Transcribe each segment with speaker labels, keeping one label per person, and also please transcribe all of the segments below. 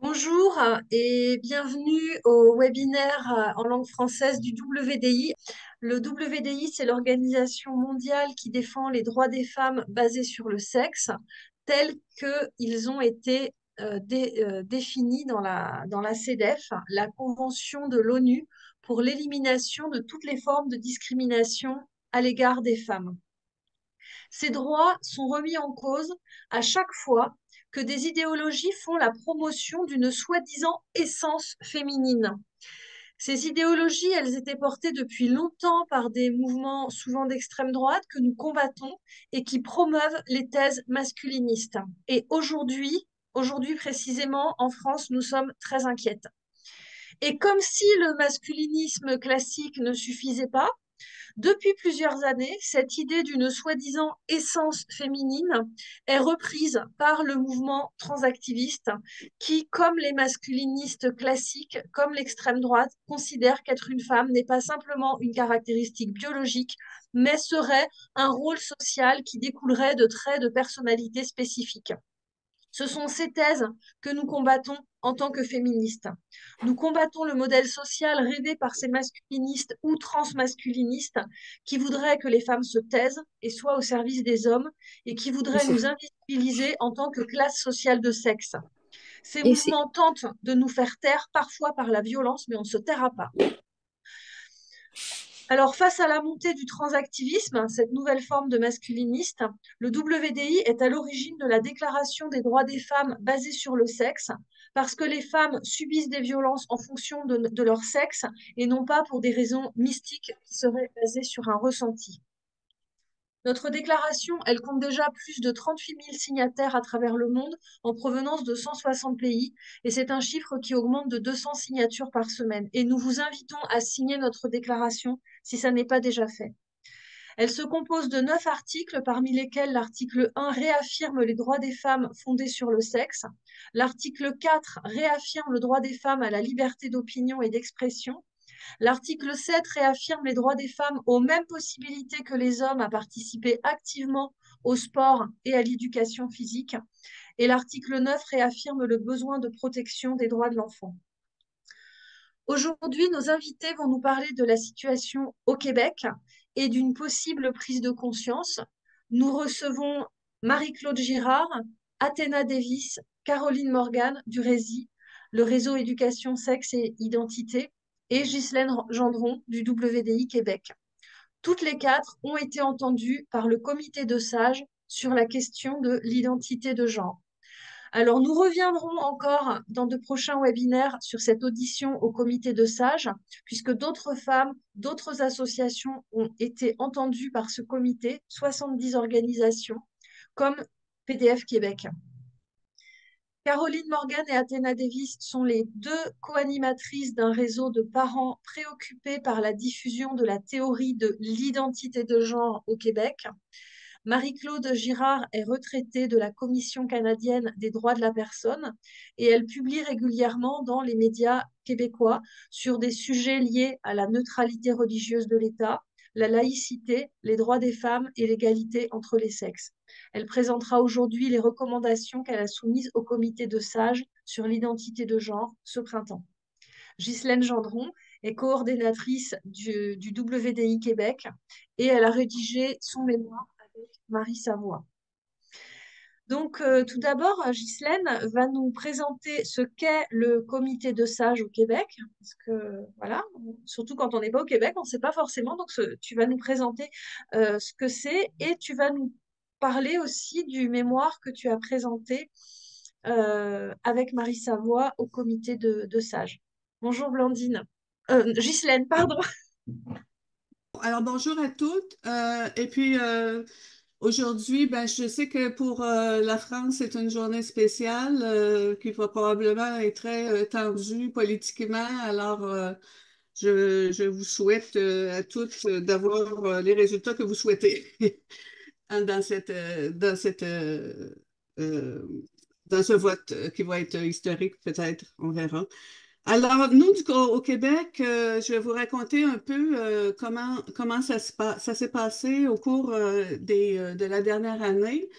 Speaker 1: Bonjour et bienvenue au webinaire en langue française du WDI. Le WDI, c'est l'organisation mondiale qui défend les droits des femmes basés sur le sexe, tels qu'ils ont été définis dans la CEDEF, la Convention de l'ONU pour l'élimination de toutes les formes de discrimination à l'égard des femmes. Ces droits sont remis en cause à chaque fois que des idéologies font la promotion d'une soi-disant essence féminine. Ces idéologies, elles étaient portées depuis longtemps par des mouvements souvent d'extrême droite que nous combattons et qui promeuvent les thèses masculinistes. Et aujourd'hui précisément, en France, nous sommes très inquiètes. Et comme si le masculinisme classique ne suffisait pas, depuis plusieurs années, cette idée d'une soi-disant essence féminine est reprise par le mouvement transactiviste qui, comme les masculinistes classiques, comme l'extrême droite, considère qu'être une femme n'est pas simplement une caractéristique biologique, mais serait un rôle social qui découlerait de traits de personnalité spécifiques. Ce sont ces thèses que nous combattons en tant que féministes. Nous combattons le modèle social rêvé par ces masculinistes ou transmasculinistes qui voudraient que les femmes se taisent et soient au service des hommes et qui voudraient nous invisibiliser en tant que classe sociale de sexe. Ces
Speaker 2: Et c'est
Speaker 1: mouvements tentent de nous faire taire, parfois par la violence, mais on ne se taira pas. Alors, face à la montée du transactivisme, cette nouvelle forme de masculiniste, le WDI est à l'origine de la Déclaration des droits des femmes basée sur le sexe, parce que les femmes subissent des violences en fonction de leur sexe et non pas pour des raisons mystiques qui seraient basées sur un ressenti. Notre déclaration, elle compte déjà plus de 38 000 signataires à travers le monde en provenance de 160 pays et c'est un chiffre qui augmente de 200 signatures par semaine. Et nous vous invitons à signer notre déclaration si ça n'est pas déjà fait. Elle se compose de 9 articles, parmi lesquels l'article 1 réaffirme les droits des femmes fondés sur le sexe. L'article 4 réaffirme le droit des femmes à la liberté d'opinion et d'expression. L'article 7 réaffirme les droits des femmes aux mêmes possibilités que les hommes à participer activement au sport et à l'éducation physique. Et l'article 9 réaffirme le besoin de protection des droits de l'enfant. Aujourd'hui, nos invités vont nous parler de la situation au Québec et d'une possible prise de conscience. Nous recevons Marie-Claude Girard, Athéna Davis, Caroline Morgan du RESI, le réseau éducation, sexe et identité, et Ghislaine Gendron du WDI Québec. Toutes les quatre ont été entendues par le comité de sages sur la question de l'identité de genre. Alors, nous reviendrons encore dans de prochains webinaires sur cette audition au comité de sages, puisque d'autres femmes, d'autres associations ont été entendues par ce comité, 70 organisations, comme PDF Québec. Caroline Morgan et Athéna Davis sont les deux co-animatrices d'un réseau de parents préoccupés par la diffusion de la théorie de l'identité de genre au Québec. Marie-Claude Girard est retraitée de la Commission canadienne des droits de la personne et elle publie régulièrement dans les médias québécois sur des sujets liés à la neutralité religieuse de l'État, la laïcité, les droits des femmes et l'égalité entre les sexes. Elle présentera aujourd'hui les recommandations qu'elle a soumises au comité de sages sur l'identité de genre ce printemps. Ghislaine Gendron est coordinatrice du WDI Québec et elle a rédigé son mémoire avec Marie Savoie. Donc, tout d'abord, Ghislaine va nous présenter ce qu'est le comité de sages au Québec, parce que, voilà, surtout quand on n'est pas au Québec, on ne sait pas forcément. Donc, tu vas nous présenter ce que c'est et tu vas nous parler aussi du mémoire que tu as présenté avec Marie Savoie au comité de sages. Bonjour Blandine. Ghislaine, pardon.
Speaker 2: Alors, bonjour à toutes. Et puis, aujourd'hui, ben, je sais que pour la France, c'est une journée spéciale qui va probablement être très tendue politiquement. Alors, je vous souhaite à toutes d'avoir les résultats que vous souhaitez hein, euh, dans ce vote qui va être historique, peut-être, on verra. Alors, nous, au Québec, je vais vous raconter un peu comment ça s'est passé au cours de la dernière année.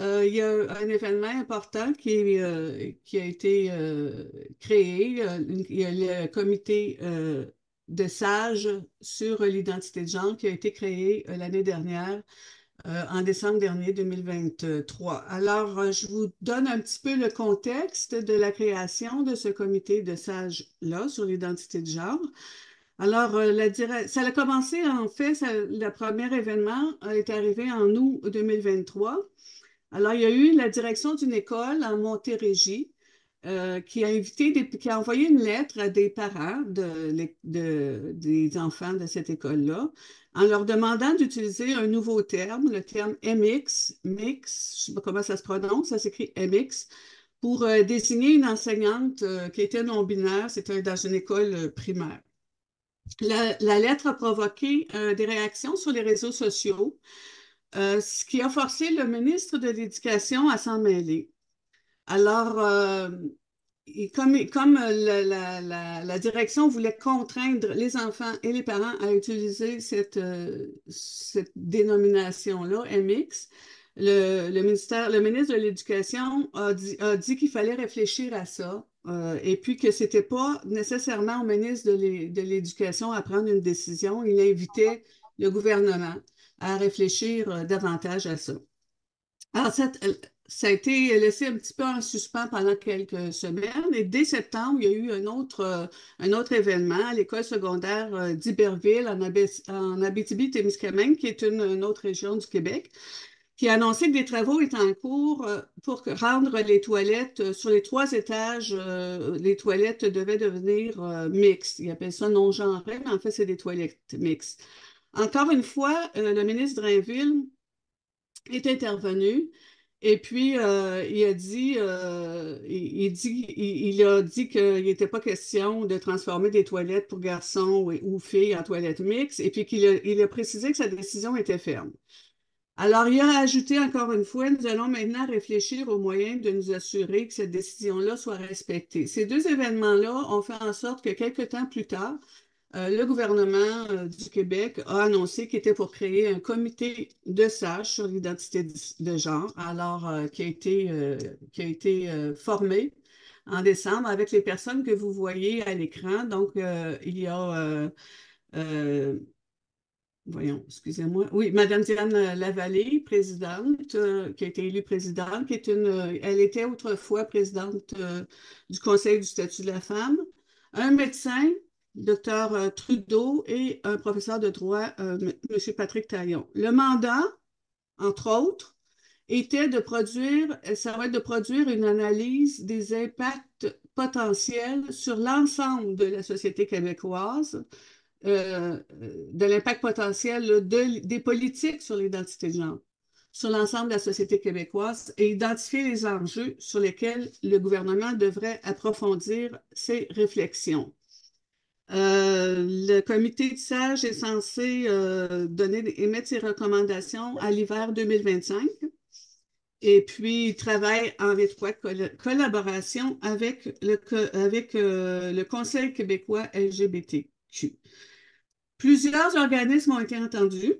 Speaker 2: il y a un événement important qui a été créé. Il y a le comité de sages sur l'identité de genre qui a été créé l'année dernière, en décembre dernier, 2023. Alors, je vous donne un petit peu le contexte de la création de ce comité de sages-là sur l'identité de genre. Alors, ça a commencé, en fait, le premier événement est arrivé en août 2023. Alors, il y a eu la direction d'une école en Montérégie qui a envoyé une lettre à des parents des enfants de cette école-là en leur demandant d'utiliser un nouveau terme, le terme MX, mix, je ne sais pas comment ça se prononce, ça s'écrit MX, pour désigner une enseignante qui était non-binaire, c'était dans une école primaire. La lettre a provoqué des réactions sur les réseaux sociaux, ce qui a forcé le ministre de l'Éducation à s'en mêler. Alors, comme la direction voulait contraindre les enfants et les parents à utiliser cette dénomination-là, MX, le ministre de l'Éducation a dit qu'il fallait réfléchir à ça, et puis que ce n'était pas nécessairement au ministre de l'Éducation à prendre une décision. Il invitait le gouvernement à réfléchir davantage à ça. Alors, ça a été laissé un petit peu en suspens pendant quelques semaines et dès septembre, il y a eu un autre événement à l'école secondaire d'Iberville en Abitibi-Témiscamingue, qui est une autre région du Québec, qui a annoncé que des travaux étaient en cours pour rendre les toilettes sur les 3 étages, les toilettes devaient devenir mixtes. Ils appellent ça non-genré, mais en fait, c'est des toilettes mixtes. Encore une fois, le ministre Drainville est intervenu et puis il a dit qu'il n'était pas question de transformer des toilettes pour garçons ou filles en toilettes mixtes et puis il a précisé que sa décision était ferme. Alors, il a ajouté encore une fois, nous allons maintenant réfléchir aux moyens de nous assurer que cette décision-là soit respectée. Ces 2 événements-là ont fait en sorte que quelques temps plus tard, le gouvernement du Québec a annoncé qu'il était pour créer un comité de sages sur l'identité de genre, alors qui a été formé en décembre avec les personnes que vous voyez à l'écran. Donc, il y a voyons, excusez-moi. Oui, Madame Diane Lavallée, présidente, qui a été élue présidente, elle était autrefois présidente du Conseil du statut de la femme, un médecin, docteur Trudeau, et un professeur de droit, Monsieur Patrick Taillon. Le mandat, entre autres, ça va être de produire une analyse des impacts potentiels sur l'ensemble de la société québécoise, de l'impact potentiel là, des politiques sur l'identité de genre sur l'ensemble de la société québécoise et identifier les enjeux sur lesquels le gouvernement devrait approfondir ses réflexions. Le comité de sages est censé émettre ses recommandations à l'hiver 2025 et puis il travaille en étroite collaboration avec le Conseil québécois LGBTQ. Plusieurs organismes ont été entendus.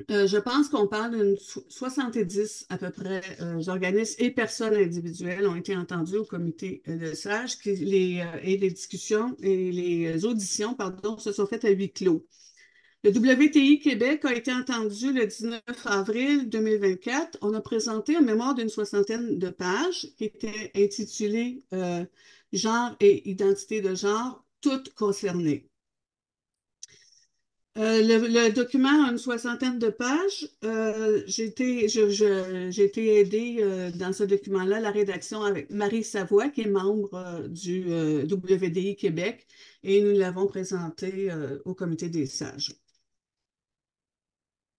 Speaker 2: Je pense qu'on parle d'une 70 à peu près organismes et personnes individuelles ont été entendus au comité de sages et les discussions et les auditions, pardon, se sont faites à huis clos. Le WTI Québec a été entendu le 19 avril 2024. On a présenté un mémoire d'une 60aine de pages qui était intitulé Genre et identité de genre, toutes concernées. Le document a une 60aine de pages. J'ai été aidée dans ce document-là, la rédaction avec Marie Savoie, qui est membre du WDI Québec, et nous l'avons présenté au comité des sages.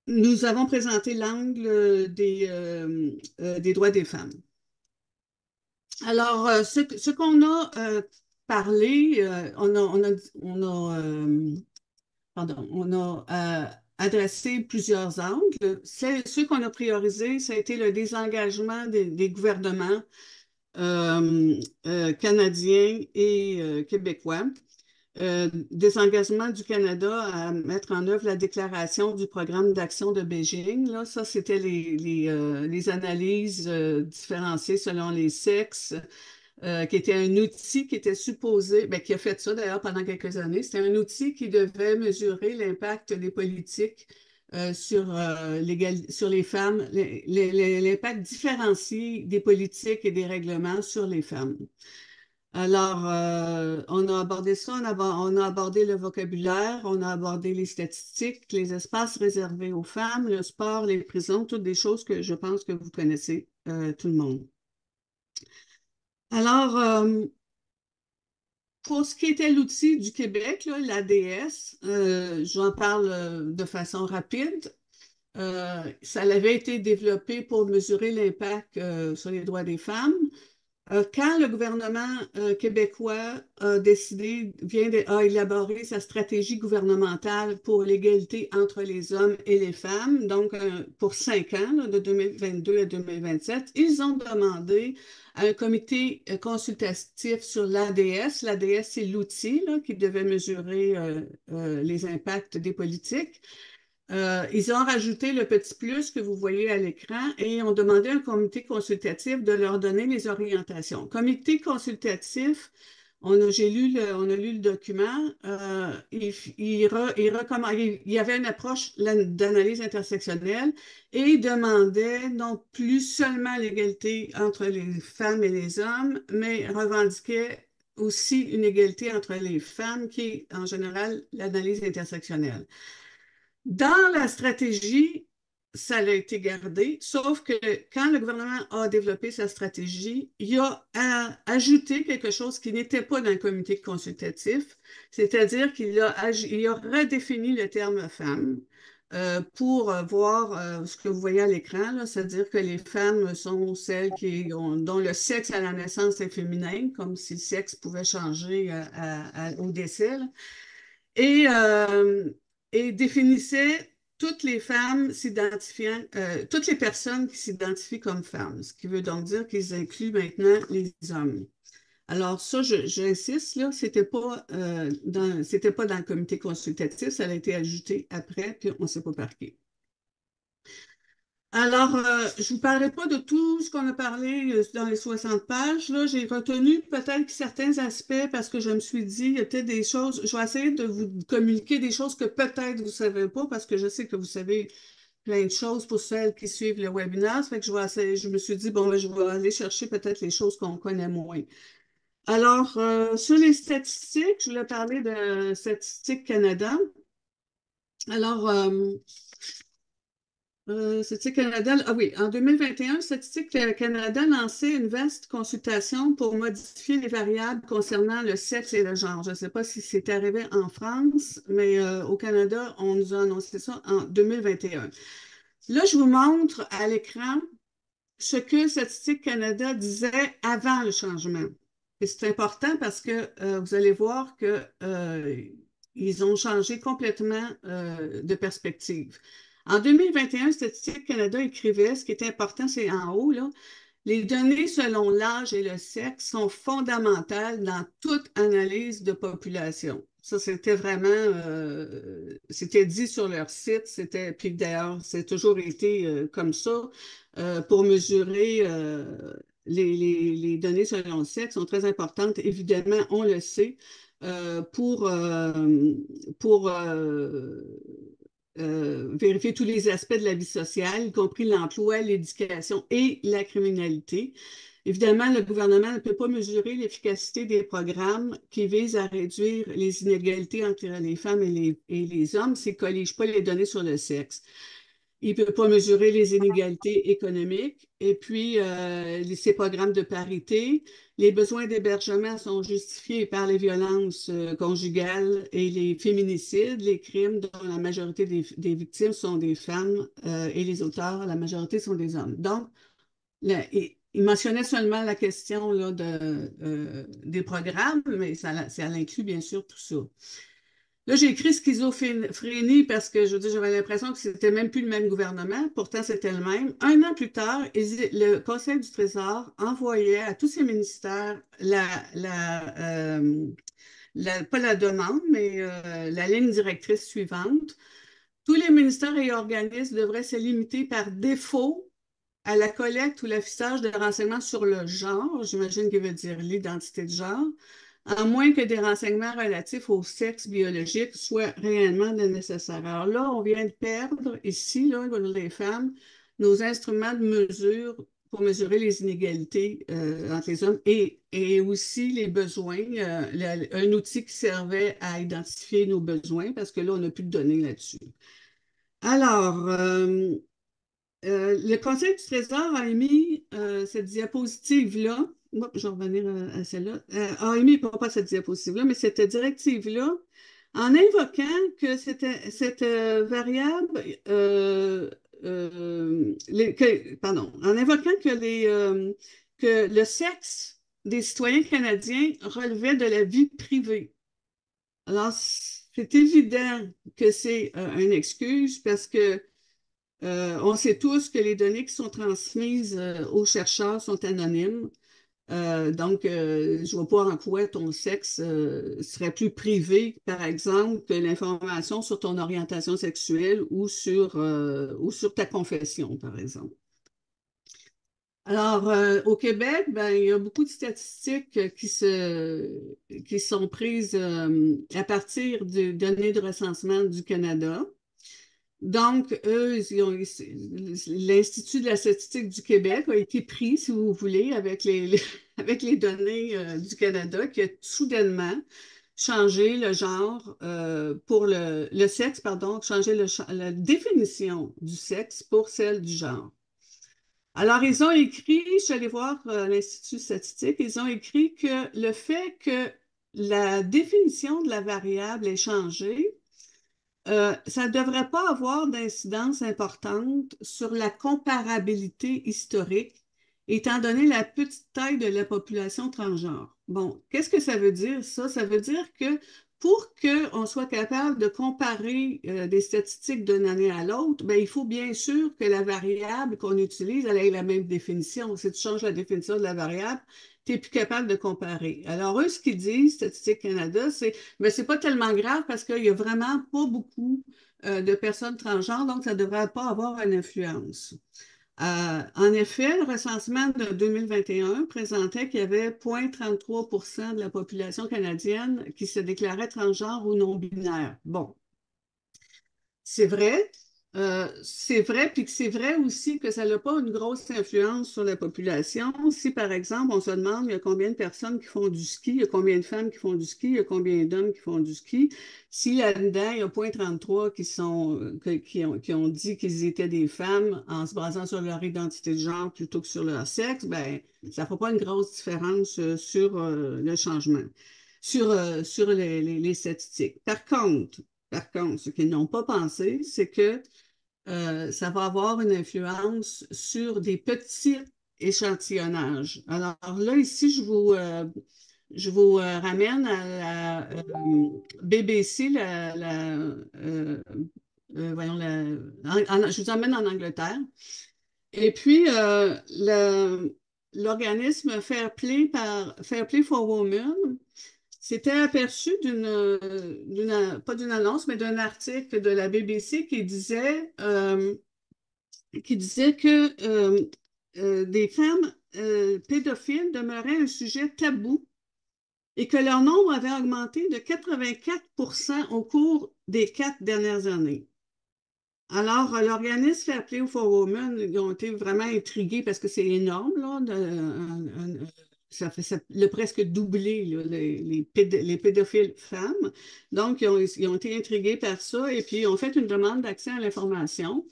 Speaker 2: Nous avons présenté l'angle des droits des femmes. Alors, ce qu'on a parlé, on a adressé plusieurs angles. Ceux qu'on a priorisés, ça a été le désengagement des gouvernements canadiens et québécois. désengagement du Canada à mettre en œuvre la déclaration du programme d'action de Beijing. Là, ça, c'était les analyses différenciées selon les sexes, qui était un outil qui était supposé, ben, qui a fait ça d'ailleurs pendant quelques années. C'était un outil qui devait mesurer l'impact des politiques sur les femmes, l'impact différencié des politiques et des règlements sur les femmes. Alors, on a abordé ça, on a abordé le vocabulaire, on a abordé les statistiques, les espaces réservés aux femmes, le sport, les prisons, toutes des choses que je pense que vous connaissez, tout le monde. Alors, pour ce qui était l'outil du Québec, l'ADS, j'en parle de façon rapide. Ça avait été développé pour mesurer l'impact sur les droits des femmes. Quand le gouvernement québécois a décidé, a élaboré sa stratégie gouvernementale pour l'égalité entre les hommes et les femmes, donc pour 5 ans, là, de 2022 à 2027, ils ont demandé à un comité consultatif sur l'ADS. L'ADS, c'est l'outil là, qui devait mesurer les impacts des politiques. Ils ont rajouté le petit plus que vous voyez à l'écran et ont demandé à un comité consultatif de leur donner les orientations. Comité consultatif, on a lu le document, il y avait une approche d'analyse intersectionnelle et il demandait non plus seulement l'égalité entre les femmes et les hommes, mais revendiquait aussi une égalité entre les femmes qui est en général l'analyse intersectionnelle. Dans la stratégie, ça a été gardé, sauf que quand le gouvernement a développé sa stratégie, il a ajouté quelque chose qui n'était pas dans le comité consultatif, c'est-à-dire il a redéfini le terme femme pour voir ce que vous voyez à l'écran, c'est-à-dire que les femmes sont celles dont le sexe à la naissance est féminin, comme si le sexe pouvait changer au décès. Là. Et, euh, et définissait toutes les femmes s'identifiant, toutes les personnes qui s'identifient comme femmes, ce qui veut donc dire qu'ils incluent maintenant les hommes. Alors ça, j'insiste, là, c'était pas dans le comité consultatif, ça a été ajouté après, puis on ne s'est pas parqué. Alors, je ne vous parlerai pas de tout ce qu'on a parlé dans les 60 pages. Là, j'ai retenu peut-être certains aspects parce que je me suis dit, il y a peut-être des choses, je vais essayer de vous communiquer des choses que peut-être vous ne savez pas parce que je sais que vous savez plein de choses pour celles qui suivent le webinaire. Ça fait que je me suis dit, bon, ben, je vais aller chercher peut-être les choses qu'on connaît moins. Alors, sur les statistiques, je voulais parler de Statistique Canada. Alors, Statistique Canada, ah oui, en 2021, Statistique Canada lançait une vaste consultation pour modifier les variables concernant le sexe et le genre. Je ne sais pas si c'est arrivé en France, mais au Canada, on nous a annoncé ça en 2021. Là, je vous montre à l'écran ce que Statistique Canada disait avant le changement. Et c'est important parce que vous allez voir que ils ont changé complètement de perspective. En 2021, Statistique Canada écrivait, ce qui est important, c'est en haut, là, les données selon l'âge et le sexe sont fondamentales dans toute analyse de population. Ça, c'était vraiment, c'était dit sur leur site, puis d'ailleurs, c'est toujours été comme ça, pour mesurer les données selon le sexe sont très importantes. Évidemment, on le sait, pour vérifier tous les aspects de la vie sociale, y compris l'emploi, l'éducation et la criminalité. Évidemment, le gouvernement ne peut pas mesurer l'efficacité des programmes qui visent à réduire les inégalités entre les femmes et les hommes s'il ne collige pas les données sur le sexe. Il ne peut pas mesurer les inégalités économiques. Et puis, ces programmes de parité, les besoins d'hébergement sont justifiés par les violences conjugales et les féminicides, les crimes dont la majorité des victimes sont des femmes et les auteurs, la majorité sont des hommes. Donc, il mentionnait seulement la question là, des programmes, mais ça inclut bien sûr tout ça. Là, j'ai écrit schizophrénie parce que je veux dire, j'avais l'impression que c'était même plus le même gouvernement. Pourtant, c'était le même. Un an plus tard, le Conseil du Trésor envoyait à tous ces ministères pas la demande, mais la ligne directrice suivante. Tous les ministères et organismes devraient se limiter par défaut à la collecte ou l'affichage de renseignements sur le genre, j'imagine qu'il veut dire l'identité de genre, à moins que des renseignements relatifs au sexe biologique soient réellement nécessaires. Alors là, on vient de perdre ici, là, pour les femmes, nos instruments de mesure pour mesurer les inégalités entre les hommes et aussi les besoins, un outil qui servait à identifier nos besoins, parce que là, on n'a plus de données là-dessus. Alors, le Conseil du Trésor a émis cette diapositive-là. Bon, je vais revenir à celle-là. A émis pas cette diapositive-là, mais cette directive-là, en invoquant que cette variable, pardon, en invoquant que le sexe des citoyens canadiens relevait de la vie privée. Alors, c'est évident que c'est une excuse parce que on sait tous que les données qui sont transmises aux chercheurs sont anonymes. Donc, je ne vois pas en quoi ton sexe serait plus privé, par exemple, que l'information sur ton orientation sexuelle ou sur ta confession, par exemple. Alors, au Québec, ben, il y a beaucoup de statistiques qui sont prises à partir des données de recensement du Canada. Donc, eux, l'Institut de la statistique du Québec a été pris, si vous voulez, avec avec les données du Canada, qui a soudainement changé le genre pour le sexe, pardon, changé la définition du sexe pour celle du genre. Alors, ils ont écrit, je suis allée voir l'Institut statistique, ils ont écrit que le fait que la définition de la variable ait changé, ça ne devrait pas avoir d'incidence importante sur la comparabilité historique, étant donné la petite taille de la population transgenre. Bon, qu'est-ce que ça veut dire, ça? Ça veut dire que pour qu'on soit capable de comparer des statistiques d'une année à l'autre, ben, il faut bien sûr que la variable qu'on utilise, elle ait la même définition. Si tu changes la définition de la variable, tu n'es plus capable de comparer. Alors, eux, ce qu'ils disent, Statistique Canada, c'est mais c'est pas tellement grave parce qu'il y a vraiment pas beaucoup de personnes transgenres, donc ça ne devrait pas avoir une influence. En effet, le recensement de 2021 présentait qu'il y avait 0,33 % de la population canadienne qui se déclarait transgenre ou non-binaire. Bon, c'est vrai, puis que c'est vrai aussi que ça n'a pas une grosse influence sur la population. Si, par exemple, on se demande il y a combien de personnes qui font du ski, il y a combien de femmes qui font du ski, il y a combien d'hommes qui font du ski, si là-dedans, il y a 0,33 qui ont dit qu'ils étaient des femmes en se basant sur leur identité de genre plutôt que sur leur sexe, ben, ça ne fait pas une grosse différence sur le changement, sur les statistiques. Par contre, ce qu'ils n'ont pas pensé, c'est que ça va avoir une influence sur des petits échantillonnages. Alors là, ici, je vous ramène à la BBC, voyons, je vous emmène en Angleterre. Et puis, l'organisme Fair Play for Women s'était aperçu pas d'une annonce, mais d'un article de la BBC qui disait que des femmes pédophiles demeuraient un sujet tabou et que leur nombre avait augmenté de 84% au cours des 4 dernières années. Alors, l'organisme Fair Play for Women, ils ont été vraiment intrigués parce que c'est énorme, là, ça fait le presque doublé là, les pédophiles femmes. Donc, ils ont été intrigués par ça et puis ils ont fait une demande d'accès à l'information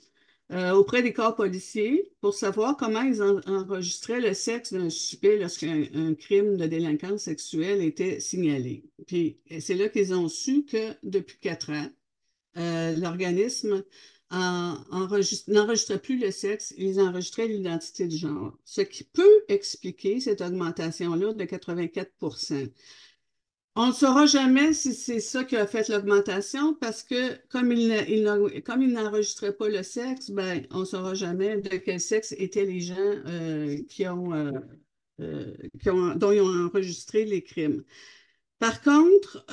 Speaker 2: auprès des corps policiers pour savoir comment ils enregistraient le sexe d'un suspect lorsqu'un crime de délinquance sexuelle était signalé. Puis, c'est là qu'ils ont su que depuis 4 ans, l'organisme n'enregistrait plus le sexe, ils enregistraient l'identité de genre, ce qui peut expliquer cette augmentation-là de 84%. On ne saura jamais si c'est ça qui a fait l'augmentation parce que comme il n'enregistrait pas le sexe, ben, on ne saura jamais de quel sexe étaient les gens dont ils ont enregistré les crimes. Par contre,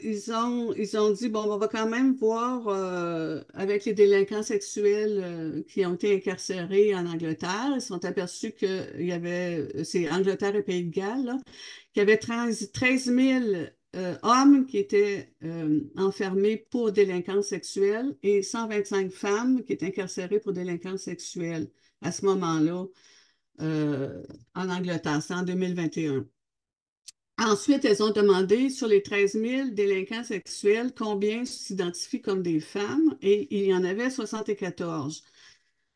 Speaker 2: ils ont dit, bon, on va quand même voir avec les délinquants sexuels qui ont été incarcérés en Angleterre. Ils se sont aperçus qu'il y avait, c'est Angleterre et Pays de Galles, là, qu'il y avait 13 000 hommes qui étaient enfermés pour délinquance sexuelle et 125 femmes qui étaient incarcérées pour délinquance sexuelle à ce moment-là en Angleterre. C'est en 2021. Ensuite, elles ont demandé sur les 13 000 délinquants sexuels combien s'identifient comme des femmes et il y en avait 74.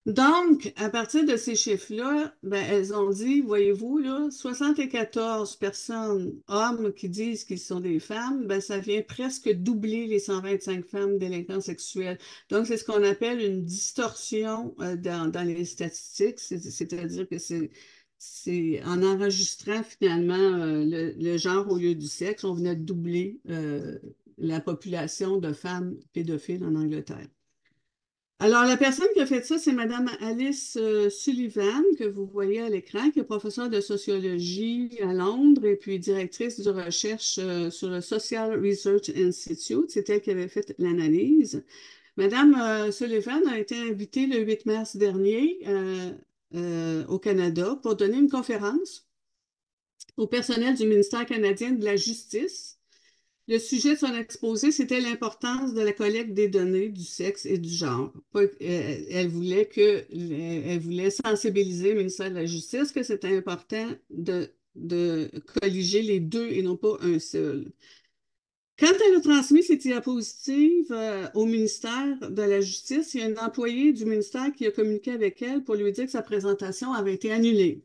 Speaker 2: Donc, à partir de ces chiffres-là, ben, elles ont dit, voyez-vous, là, 74 personnes, hommes qui disent qu'ils sont des femmes, ben, ça vient presque doubler les 125 femmes délinquants sexuels. Donc, c'est ce qu'on appelle une distorsion dans les statistiques, c'est-à-dire que c'est en enregistrant finalement le genre au lieu du sexe, on venait de doubler la population de femmes pédophiles en Angleterre. Alors, la personne qui a fait ça, c'est Madame Alice Sullivan, que vous voyez à l'écran, qui est professeure de sociologie à Londres et puis directrice de recherche sur le Social Research Institute. C'est elle qui avait fait l'analyse. Madame Sullivan a été invitée le 8 mars dernier au Canada pour donner une conférence au personnel du ministère canadien de la Justice. Le sujet de son exposé, c'était l'importance de la collecte des données du sexe et du genre. Elle voulait sensibiliser le ministère de la Justice que c'était important de colliger les deux et non pas un seul. Quand elle a transmis ces diapositives au ministère de la Justice, il y a un employé du ministère qui a communiqué avec elle pour lui dire que sa présentation avait été annulée.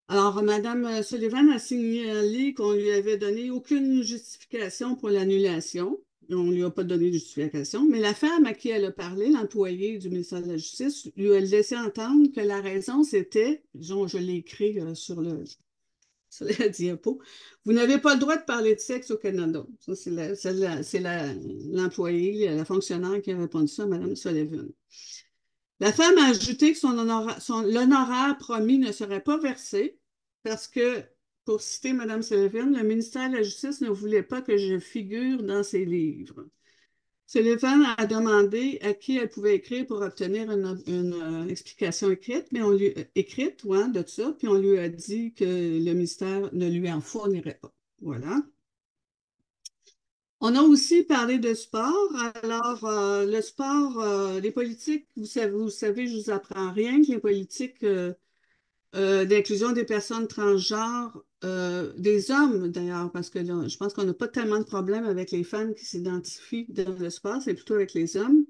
Speaker 2: Alors, Mme Sullivan a signalé qu'on ne lui avait donné aucune justification pour l'annulation. On ne lui a pas donné de justification, mais la femme à qui elle a parlé, l'employée du ministère de la Justice, lui a laissé entendre que la raison, c'était, disons, je l'ai écrit sur la diapo, vous n'avez pas le droit de parler de sexe au Canada. Ça, c'est l'employée, la fonctionnaire qui a répondu ça à Mme Sullivan. La femme a ajouté que l'honoraire promis ne serait pas versé parce que, pour citer Mme Sullivan, le ministère de la Justice ne voulait pas que je figure dans ses livres. Sullivan a demandé à qui elle pouvait écrire pour obtenir une explication écrite, mais on lui écrite, ouais, de ça, puis on lui a dit que le ministère ne lui en fournirait pas. Voilà. On a aussi parlé de sport. Alors, le sport, les politiques, vous savez, je vous apprends rien que les politiques d'inclusion des personnes transgenres, des hommes d'ailleurs, parce que là, je pense qu'on n'a pas tellement de problèmes avec les femmes qui s'identifient dans le sport, c'est plutôt avec les hommes,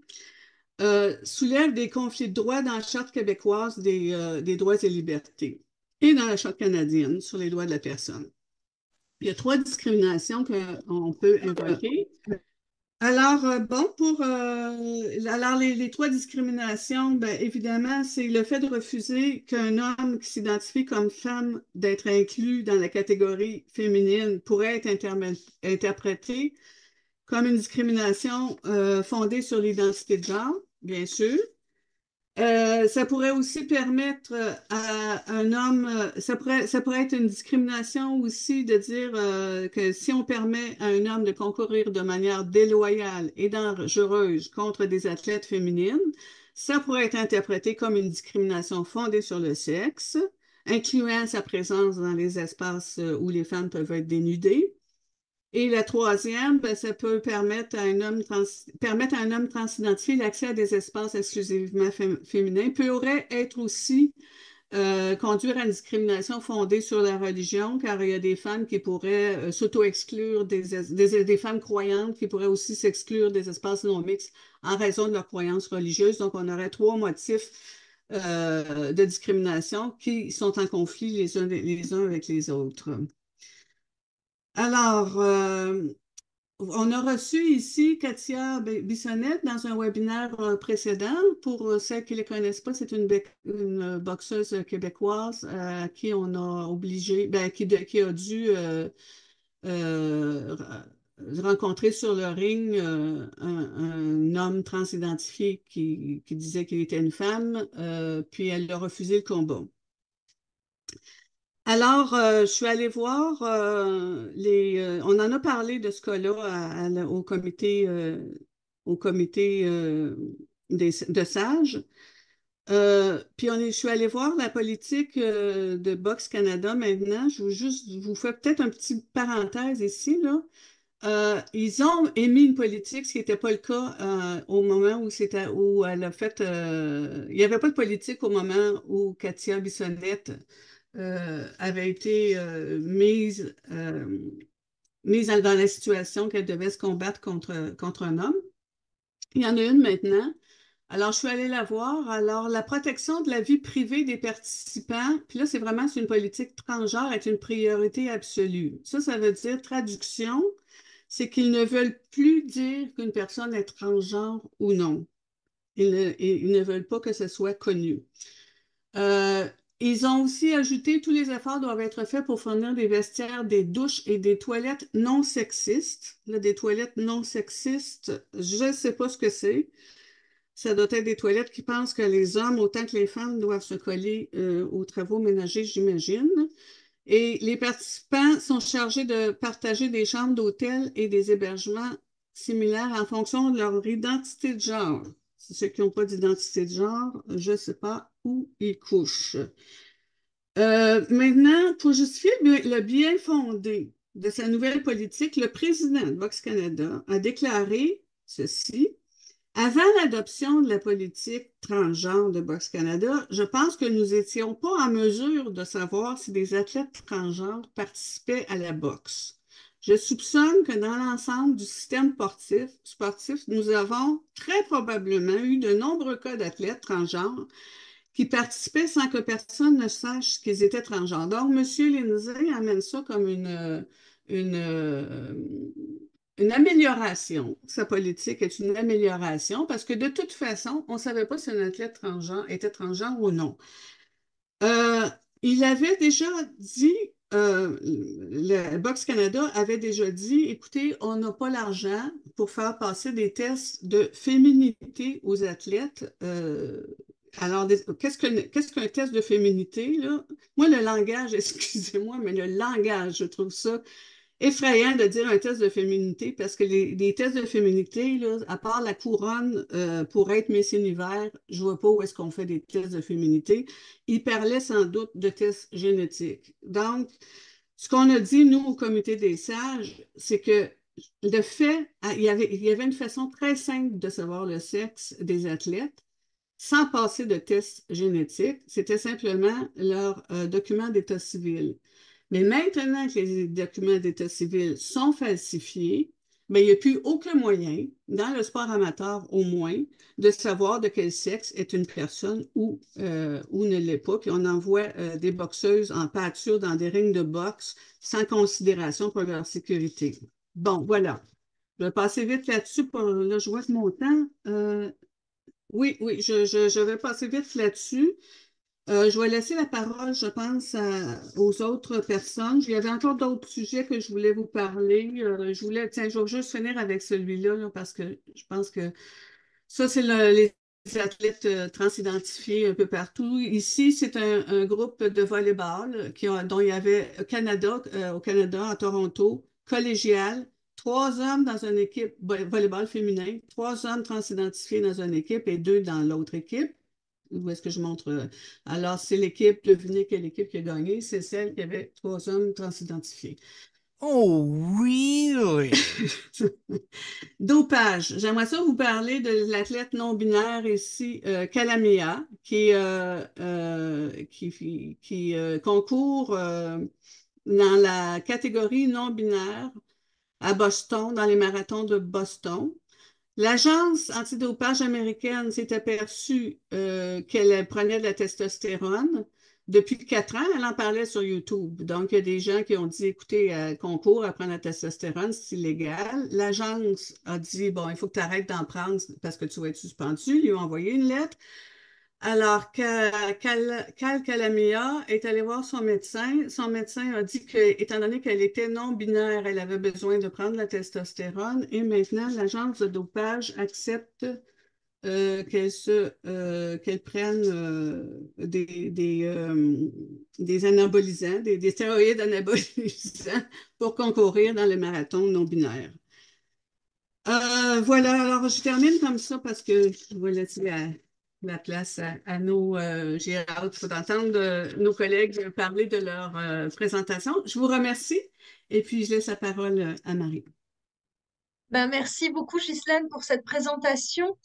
Speaker 2: soulèvent des conflits de droits dans la Charte québécoise des droits et libertés et dans la Charte canadienne sur les droits de la personne. Il y a trois discriminations qu'on peut invoquer. Alors, bon, alors les trois discriminations, ben, évidemment, c'est le fait de refuser qu'un homme qui s'identifie comme femme d'être inclus dans la catégorie féminine pourrait être interprété comme une discrimination fondée sur l'identité de genre, bien sûr. Ça pourrait aussi permettre à un homme, ça pourrait être une discrimination aussi de dire que si on permet à un homme de concourir de manière déloyale et dangereuse contre des athlètes féminines, ça pourrait être interprété comme une discrimination fondée sur le sexe, incluant sa présence dans les espaces où les femmes peuvent être dénudées. Et la troisième, ben, ça peut permettre à permettre à un homme transidentifié l'accès à des espaces exclusivement féminins, pourrait être aussi conduire à une discrimination fondée sur la religion, car il y a des femmes qui pourraient s'auto-exclure, des femmes croyantes qui pourraient aussi s'exclure des espaces non mixtes en raison de leur croyance religieuse. Donc, on aurait trois motifs de discrimination qui sont en conflit les uns avec les autres. Alors, on a reçu ici Katia Bissonnette dans un webinaire précédent. Pour celles qui ne les connaissent pas, c'est une boxeuse québécoise à qui on a obligé, ben, qui a dû euh, rencontrer sur le ring un homme transidentifié qui disait qu'il était une femme, puis elle a refusé le combat. Alors, je suis allée voir on en a parlé de ce cas-là au comité de sages. Je suis allée voir la politique de Boxe Canada maintenant. Je vous fais peut-être un petit parenthèse ici, là. Ils ont émis une politique, ce qui n'était pas le cas au moment où elle a fait. Il n'y avait pas de politique au moment où Katia Bissonnette avait été mise dans la situation qu'elle devait se combattre contre un homme. Il y en a une maintenant. Alors, je suis allée la voir. Alors, la protection de la vie privée des participants, puis là, c'est une politique transgenre, est une priorité absolue. Ça veut dire, traduction, c'est qu'ils ne veulent plus dire qu'une personne est transgenre ou non. Ils ne veulent pas que ce soit connu. Euh, Ils ont aussi ajouté tous les efforts doivent être faits pour fournir des vestiaires, des douches et des toilettes non sexistes. Là, des toilettes non sexistes, je ne sais pas ce que c'est. Ça doit être des toilettes qui pensent que les hommes, autant que les femmes, doivent se coller aux travaux ménagers, j'imagine. Et les participants sont chargés de partager des chambres d'hôtel et des hébergements similaires en fonction de leur identité de genre. Ceux qui n'ont pas d'identité de genre, je ne sais pas où ils couchent. Maintenant, pour justifier le bien fondé de sa nouvelle politique, le président de Vox Canada a déclaré ceci. Avant l'adoption de la politique transgenre de Boxe Canada, je pense que nous n'étions pas en mesure de savoir si des athlètes transgenres participaient à la boxe. Je soupçonne que dans l'ensemble du système sportif, nous avons très probablement eu de nombreux cas d'athlètes transgenres qui participaient sans que personne ne sache qu'ils étaient transgenres. Donc, M. Lindsay amène ça comme une, euh, une amélioration. Sa politique est une amélioration parce que de toute façon, on ne savait pas si un athlète transgenre était transgenre ou non. Euh, il avait déjà dit, le Box Canada avait déjà dit, écoutez, on n'a pas l'argent pour faire passer des tests de féminité aux athlètes. Alors, qu'est-ce qu'un test de féminité, là? Moi, le langage, excusez-moi, mais le langage, je trouve ça effrayant de dire un test de féminité parce que les tests de féminité, là, à part la couronne pour être Miss Univers, je vois pas où est-ce qu'on fait des tests de féminité. Il parlait sans doute de tests génétiques. Donc, ce qu'on a dit, nous, au comité des sages, c'est que le fait, il y avait une façon très simple de savoir le sexe des athlètes sans passer de tests génétiques. C'était simplement leur document d'état civil. Mais maintenant que les documents d'état civil sont falsifiés, mais il n'y a plus aucun moyen, dans le sport amateur au moins, de savoir de quel sexe est une personne ou ne l'est pas. Puis on envoie des boxeuses en pâture dans des rings de boxe sans considération pour leur sécurité. Bon, voilà. Je vais passer vite là-dessus pour là, je vois que mon temps. Oui, je vais passer vite là-dessus. Je vais laisser la parole, je pense, aux autres personnes. Il y avait encore d'autres sujets que je voulais vous parler. Tiens, je vais juste finir avec celui-là, là, parce que je pense que ça, c'est les athlètes transidentifiés un peu partout. Ici, c'est un groupe de volleyball dont il y avait au Canada, à Toronto, collégial, trois hommes dans une équipe volleyball féminin, trois hommes transidentifiés dans une équipe et deux dans l'autre équipe. Où est-ce que je montre? Alors, c'est l'équipe, devinez quelle équipe qui a gagné? C'est celle qui avait trois hommes transidentifiés.
Speaker 3: Oh, really?
Speaker 2: Dopage. J'aimerais ça vous parler de l'athlète non-binaire ici, Calamia, qui concourt dans la catégorie non-binaire à Boston, dans les marathons de Boston. L'agence antidopage américaine s'est aperçue qu'elle prenait de la testostérone. Depuis 4 ans, elle en parlait sur YouTube. Donc, il y a des gens qui ont dit, écoutez, concours à prendre la testostérone, c'est illégal. L'agence a dit, bon, il faut que tu arrêtes d'en prendre parce que tu vas être suspendu. Ils lui ont envoyé une lettre. Alors, Cal Calamia est allée voir son médecin. Son médecin a dit que, étant donné qu'elle était non-binaire, elle avait besoin de prendre la testostérone. Et maintenant, l'agence de dopage accepte qu'elles prennent des anabolisants, des stéroïdes anabolisants pour concourir dans le marathon non binaire. Voilà, alors je termine comme ça parce que je vais laisser la place à nos... j'ai hâte d'entendre nos collègues parler de leur présentation. Je vous remercie et puis je laisse la parole à Marie.
Speaker 1: Ben, merci beaucoup, Ghislaine, pour cette présentation.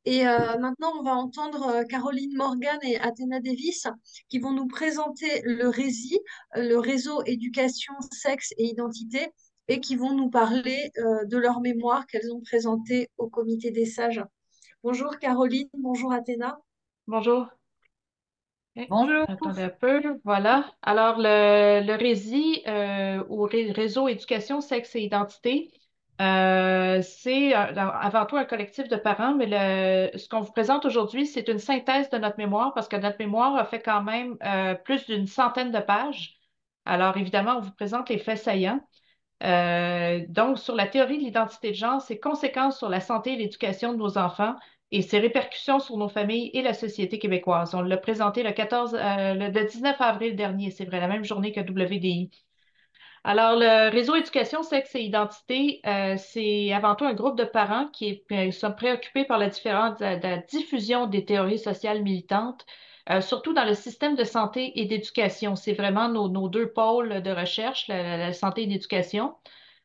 Speaker 1: Et maintenant, on va entendre Caroline Morgan et Athéna Davis qui vont nous présenter le RÉSI, le réseau éducation, sexe et identité, et qui vont nous parler de leur mémoire qu'elles ont présentée au comité des sages. Bonjour Caroline, bonjour Athéna.
Speaker 4: Bonjour. Ok.
Speaker 5: Bonjour.
Speaker 4: Attendez un peu. Voilà. Alors, le RÉSI, ou Réseau Éducation, Sexe et Identité, c'est avant tout un collectif de parents, mais ce qu'on vous présente aujourd'hui, c'est une synthèse de notre mémoire parce que notre mémoire a fait quand même plus d'une centaine de pages. Alors, évidemment, on vous présente les faits saillants. Donc, sur la théorie de l'identité de genre, ses conséquences sur la santé et l'éducation de nos enfants et ses répercussions sur nos familles et la société québécoise. On l'a présenté le 19 avril dernier, c'est vrai, la même journée que WDI. Alors, le réseau éducation, sexe et identité, c'est avant tout un groupe de parents sont préoccupés par la diffusion des théories sociales militantes, surtout dans le système de santé et d'éducation. C'est vraiment nos deux pôles de recherche, la santé et l'éducation.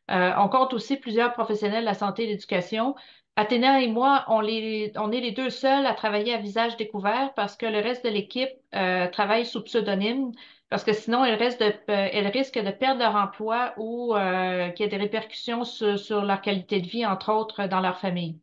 Speaker 4: On compte aussi plusieurs professionnels de la santé et de l'éducation. Athéna et moi, on est les deux seuls à travailler à visage découvert parce que le reste de l'équipe travaille sous pseudonyme, parce que sinon, elles risquent de perdre leur emploi ou qu'il y ait des répercussions sur leur qualité de vie, entre autres dans leur famille.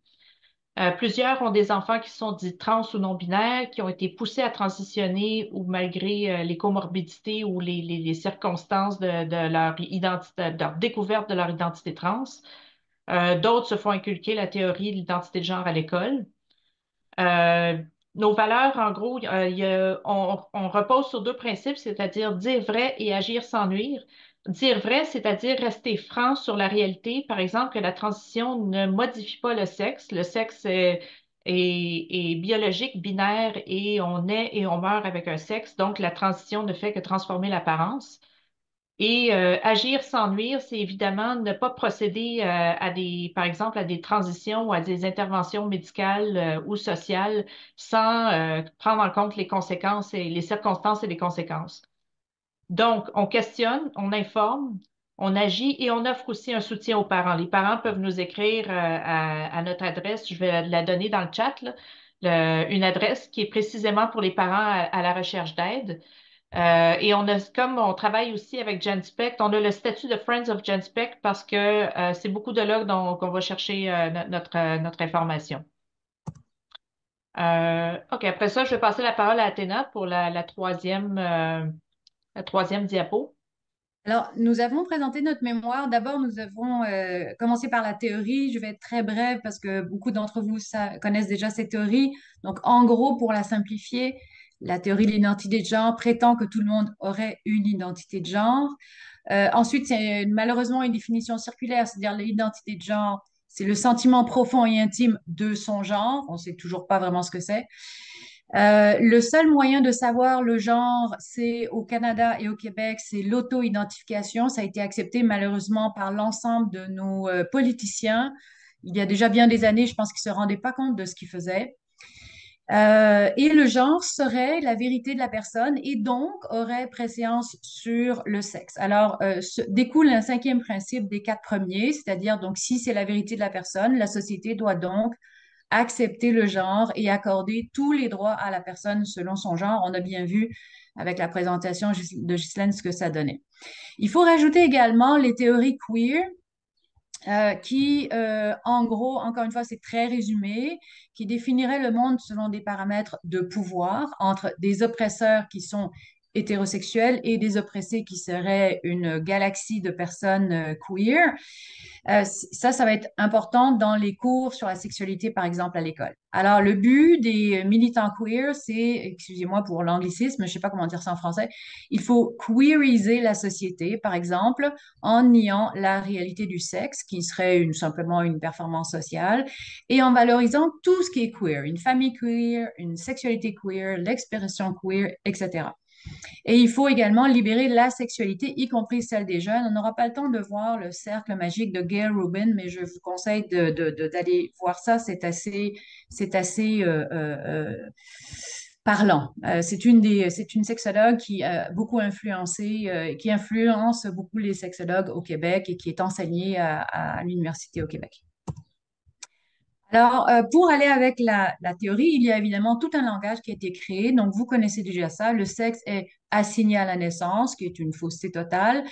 Speaker 4: Plusieurs ont des enfants qui sont dits trans ou non-binaires, qui ont été poussés à transitionner ou malgré les comorbidités ou les circonstances de leur identité, de leur découverte de leur identité trans. D'autres se font inculquer la théorie de l'identité de genre à l'école. Euh, Nos valeurs, en gros, on repose sur deux principes, c'est-à-dire dire vrai et agir sans nuire. Dire vrai, c'est-à-dire rester franc sur la réalité. Par exemple, que la transition ne modifie pas le sexe. Le sexe est biologique, binaire, et on naît et on meurt avec un sexe. Donc, la transition ne fait que transformer l'apparence. Et agir sans nuire, c'est évidemment ne pas procéder par exemple, à des transitions ou à des interventions médicales ou sociales sans prendre en compte les conséquences et les circonstances et les conséquences. Donc, on questionne, on informe, on agit et on offre aussi un soutien aux parents. Les parents peuvent nous écrire à notre adresse, je vais la donner dans le chat, là, une adresse qui est précisément pour les parents à la recherche d'aide. Et comme on travaille aussi avec GenSpect, on a le statut de Friends of GenSpect parce que c'est beaucoup de là qu'on va chercher notre information. OK, après ça, je vais passer la parole à Athéna pour la troisième diapo.
Speaker 5: Alors, nous avons présenté notre mémoire. D'abord, nous avons commencé par la théorie. Je vais être très brève parce que beaucoup d'entre vous connaissent déjà cette théorie. Donc, en gros, pour la simplifier, la théorie de l'identité de genre prétend que tout le monde aurait une identité de genre. Ensuite, c'est malheureusement une définition circulaire, c'est-à-dire l'identité de genre, c'est le sentiment profond et intime de son genre. On ne sait toujours pas vraiment ce que c'est. Le seul moyen de savoir le genre, c'est au Canada et au Québec, c'est l'auto-identification. Ça a été accepté malheureusement par l'ensemble de nos politiciens. Il y a déjà bien des années, je pense qu'ils ne se rendaient pas compte de ce qu'ils faisaient. Et le genre serait la vérité de la personne et donc aurait préséance sur le sexe. Alors, découle un cinquième principe des quatre premiers, c'est-à-dire donc si c'est la vérité de la personne, la société doit donc accepter le genre et accorder tous les droits à la personne selon son genre. On a bien vu avec la présentation de Ghislaine ce que ça donnait. Il faut rajouter également les théories queer, qui, en gros, encore une fois, c'est très résumé, qui définirait le monde selon des paramètres de pouvoir entre des oppresseurs qui sont hétérosexuels et des oppressés qui seraient une galaxie de personnes queer. Ça va être important dans les cours sur la sexualité, par exemple, à l'école. Alors, le but des militants queer, c'est, excusez-moi pour l'anglicisme, je ne sais pas comment dire ça en français, il faut queeriser la société, par exemple, en niant la réalité du sexe, qui serait simplement une performance sociale, et en valorisant tout ce qui est queer, une famille queer, une sexualité queer, l'expression queer, etc. Et il faut également libérer la sexualité, y compris celle des jeunes. On n'aura pas le temps de voir le cercle magique de Gail Rubin, mais je vous conseille d'aller voir ça. C'est assez parlant. C'est une sexologue qui a beaucoup influencé, qui influence beaucoup les sexologues au Québec et qui est enseignée à l'université au Québec. Alors, pour aller avec la théorie, il y a évidemment tout un langage qui a été créé. Donc, vous connaissez déjà ça. Le sexe est assigné à la naissance, qui est une fausseté totale.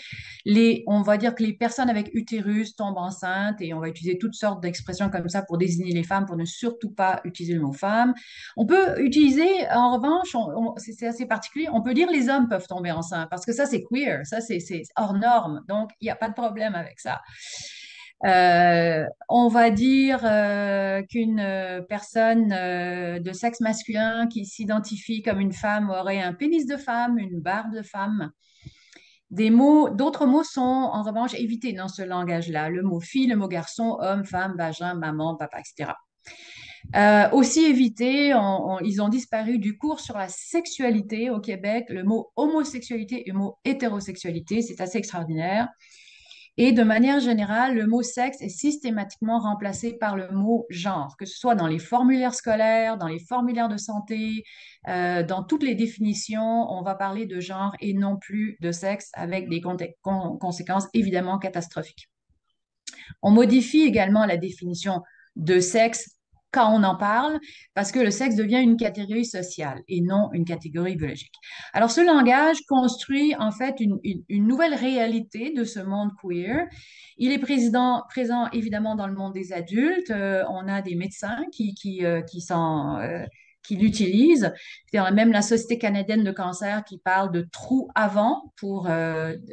Speaker 5: On va dire que les personnes avec utérus tombent enceintes et on va utiliser toutes sortes d'expressions comme ça pour désigner les femmes, pour ne surtout pas utiliser le mot femme. On peut utiliser, en revanche, c'est assez particulier, on peut dire les hommes peuvent tomber enceintes parce que ça, c'est queer, ça, c'est hors norme. Donc, il n'y a pas de problème avec ça. On va dire qu'une personne de sexe masculin qui s'identifie comme une femme aurait un pénis de femme, une barbe de femme. D'autres mots sont en revanche évités dans ce langage-là. Le mot fille, le mot garçon, homme, femme, vagin, maman, papa, etc. Aussi évité, ils ont disparu du cours sur la sexualité au Québec, le mot homosexualité et le mot hétérosexualité, c'est assez extraordinaire. Et de manière générale, le mot sexe est systématiquement remplacé par le mot genre, que ce soit dans les formulaires scolaires, dans les formulaires de santé, dans toutes les définitions, on va parler de genre et non plus de sexe avec des conséquences évidemment catastrophiques. On modifie également la définition de sexe quand on en parle, parce que le sexe devient une catégorie sociale et non une catégorie biologique. Alors, ce langage construit en fait une nouvelle réalité de ce monde queer. Il est présent évidemment dans le monde des adultes. On a des médecins qui l'utilisent. Même la Société canadienne de cancer qui parle de trou avant pour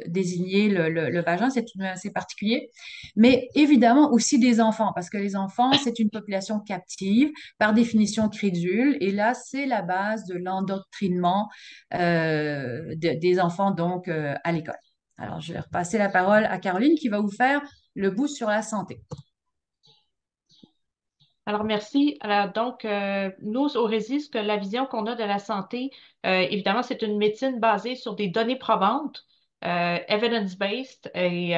Speaker 5: désigner le vagin, c'est assez particulier. Mais évidemment aussi des enfants, parce que les enfants, c'est une population captive, par définition crédule, et là, c'est la base de l'endoctrinement des enfants donc à l'école. Alors, je vais repasser la parole à Caroline qui va vous faire le bout sur la santé.
Speaker 4: Alors, merci. Alors, donc, nous, au Résis, la vision qu'on a de la santé, évidemment, c'est une médecine basée sur des données probantes, evidence-based, et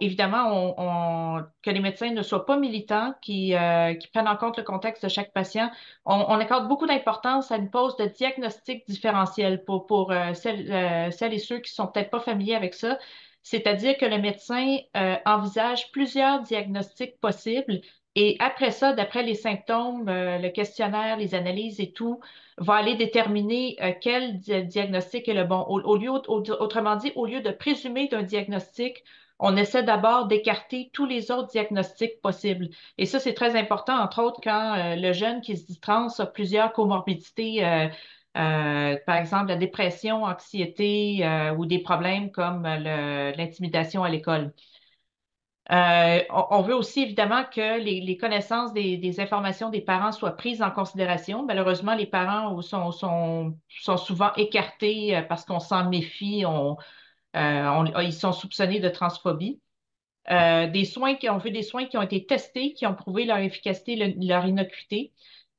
Speaker 4: évidemment, que les médecins ne soient pas militants, qui prennent en compte le contexte de chaque patient. On accorde beaucoup d'importance à une pose de diagnostic différentiel pour celles et ceux qui sont peut-être pas familiers avec ça. C'est-à-dire que le médecin envisage plusieurs diagnostics possibles et après ça, d'après les symptômes, le questionnaire, les analyses et tout, va aller déterminer quel diagnostic est le bon. Autrement dit, au lieu de présumer d'un diagnostic, on essaie d'abord d'écarter tous les autres diagnostics possibles. Et ça, c'est très important, entre autres, quand le jeune qui se dit trans a plusieurs comorbidités, par exemple la dépression, anxiété ou des problèmes comme l'intimidation à l'école. On veut aussi évidemment que les connaissances des informations des parents soient prises en considération. Malheureusement, les parents sont souvent écartés parce qu'on s'en méfie, ils sont soupçonnés de transphobie. On veut des soins qui ont été testés, qui ont prouvé leur efficacité, leur innocuité.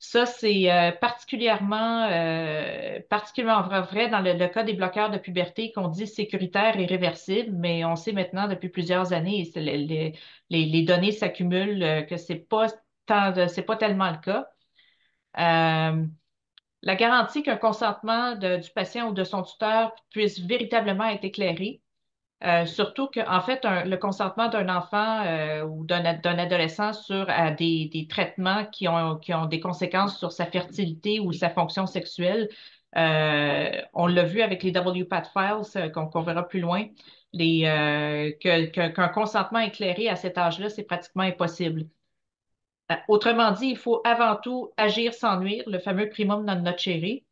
Speaker 4: Ça, c'est particulièrement vrai dans le cas des bloqueurs de puberté qu'on dit sécuritaires et réversibles, mais on sait maintenant depuis plusieurs années, et les données s'accumulent, que c'est pas tellement le cas. La garantie qu'un consentement du patient ou de son tuteur puisse véritablement être éclairé. Surtout que, en fait, le consentement d'un enfant ou d'un adolescent sur des traitements qui ont des conséquences sur sa fertilité ou sa fonction sexuelle, on l'a vu avec les WPATH files qu'on verra plus loin, qu'un consentement éclairé à cet âge-là, c'est pratiquement impossible. Autrement dit, il faut avant tout agir sans nuire, le fameux primum non nocere.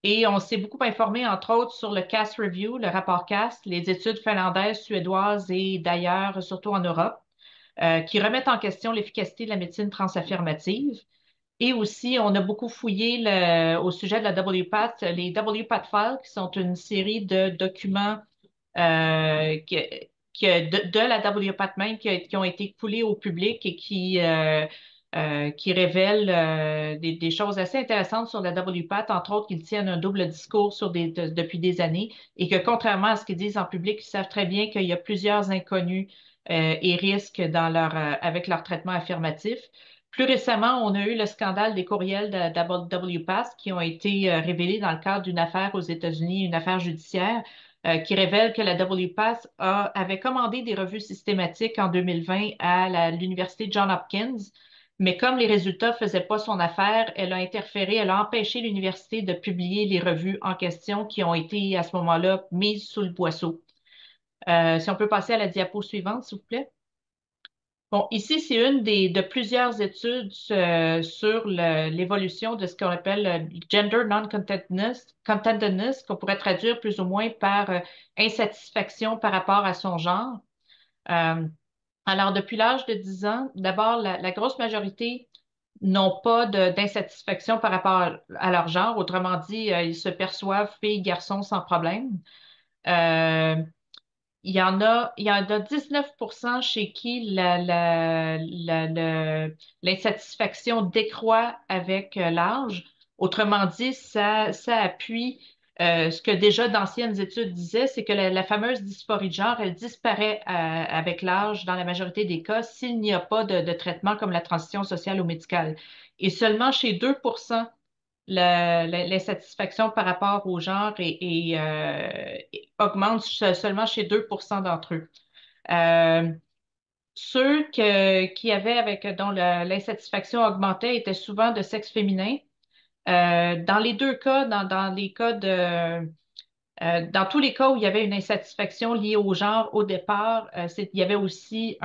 Speaker 4: Et on s'est beaucoup informé, entre autres, sur le CAST Review, le rapport CAST, les études finlandaises, suédoises et d'ailleurs, surtout en Europe, qui remettent en question l'efficacité de la médecine transaffirmative. Et aussi, on a beaucoup fouillé au sujet de la WPATH, les WPATH Files, qui sont une série de documents de la WPATH même qui ont été coulés au public et qui révèlent des choses assez intéressantes sur la WPATH, entre autres qu'ils tiennent un double discours depuis des années et que contrairement à ce qu'ils disent en public, ils savent très bien qu'il y a plusieurs inconnus et risques avec leur traitement affirmatif. Plus récemment, on a eu le scandale des courriels de WPATH qui ont été révélés dans le cadre d'une affaire aux États-Unis, une affaire judiciaire, qui révèle que la WPATH avait commandé des revues systématiques en 2020 à l'Université Johns Hopkins, mais comme les résultats ne faisaient pas son affaire, elle a interféré, elle a empêché l'université de publier les revues en question qui ont été à ce moment-là mises sous le boisseau. Si on peut passer à la diapo suivante, s'il vous plaît. Bon, ici, c'est une de plusieurs études sur l'évolution de ce qu'on appelle gender non-contentedness, qu'on pourrait traduire plus ou moins par insatisfaction par rapport à son genre. Euh, alors, depuis l'âge de 10 ans, d'abord, la grosse majorité n'ont pas d'insatisfaction par rapport à leur genre. Autrement dit, ils se perçoivent filles, garçons sans problème. Euh, il y en a 19% chez qui l'insatisfaction décroît avec l'âge. Autrement dit, ça appuie ce que déjà d'anciennes études disaient, c'est que la fameuse dysphorie de genre, elle disparaît avec l'âge dans la majorité des cas s'il n'y a pas de traitement comme la transition sociale ou médicale. Et seulement chez 2% l'insatisfaction par rapport au genre augmente seulement chez 2% d'entre eux. Euh, Ceux dont l'insatisfaction augmentait étaient souvent de sexe féminin. Dans les deux cas, dans tous les cas où il y avait une insatisfaction liée au genre au départ, il y avait aussi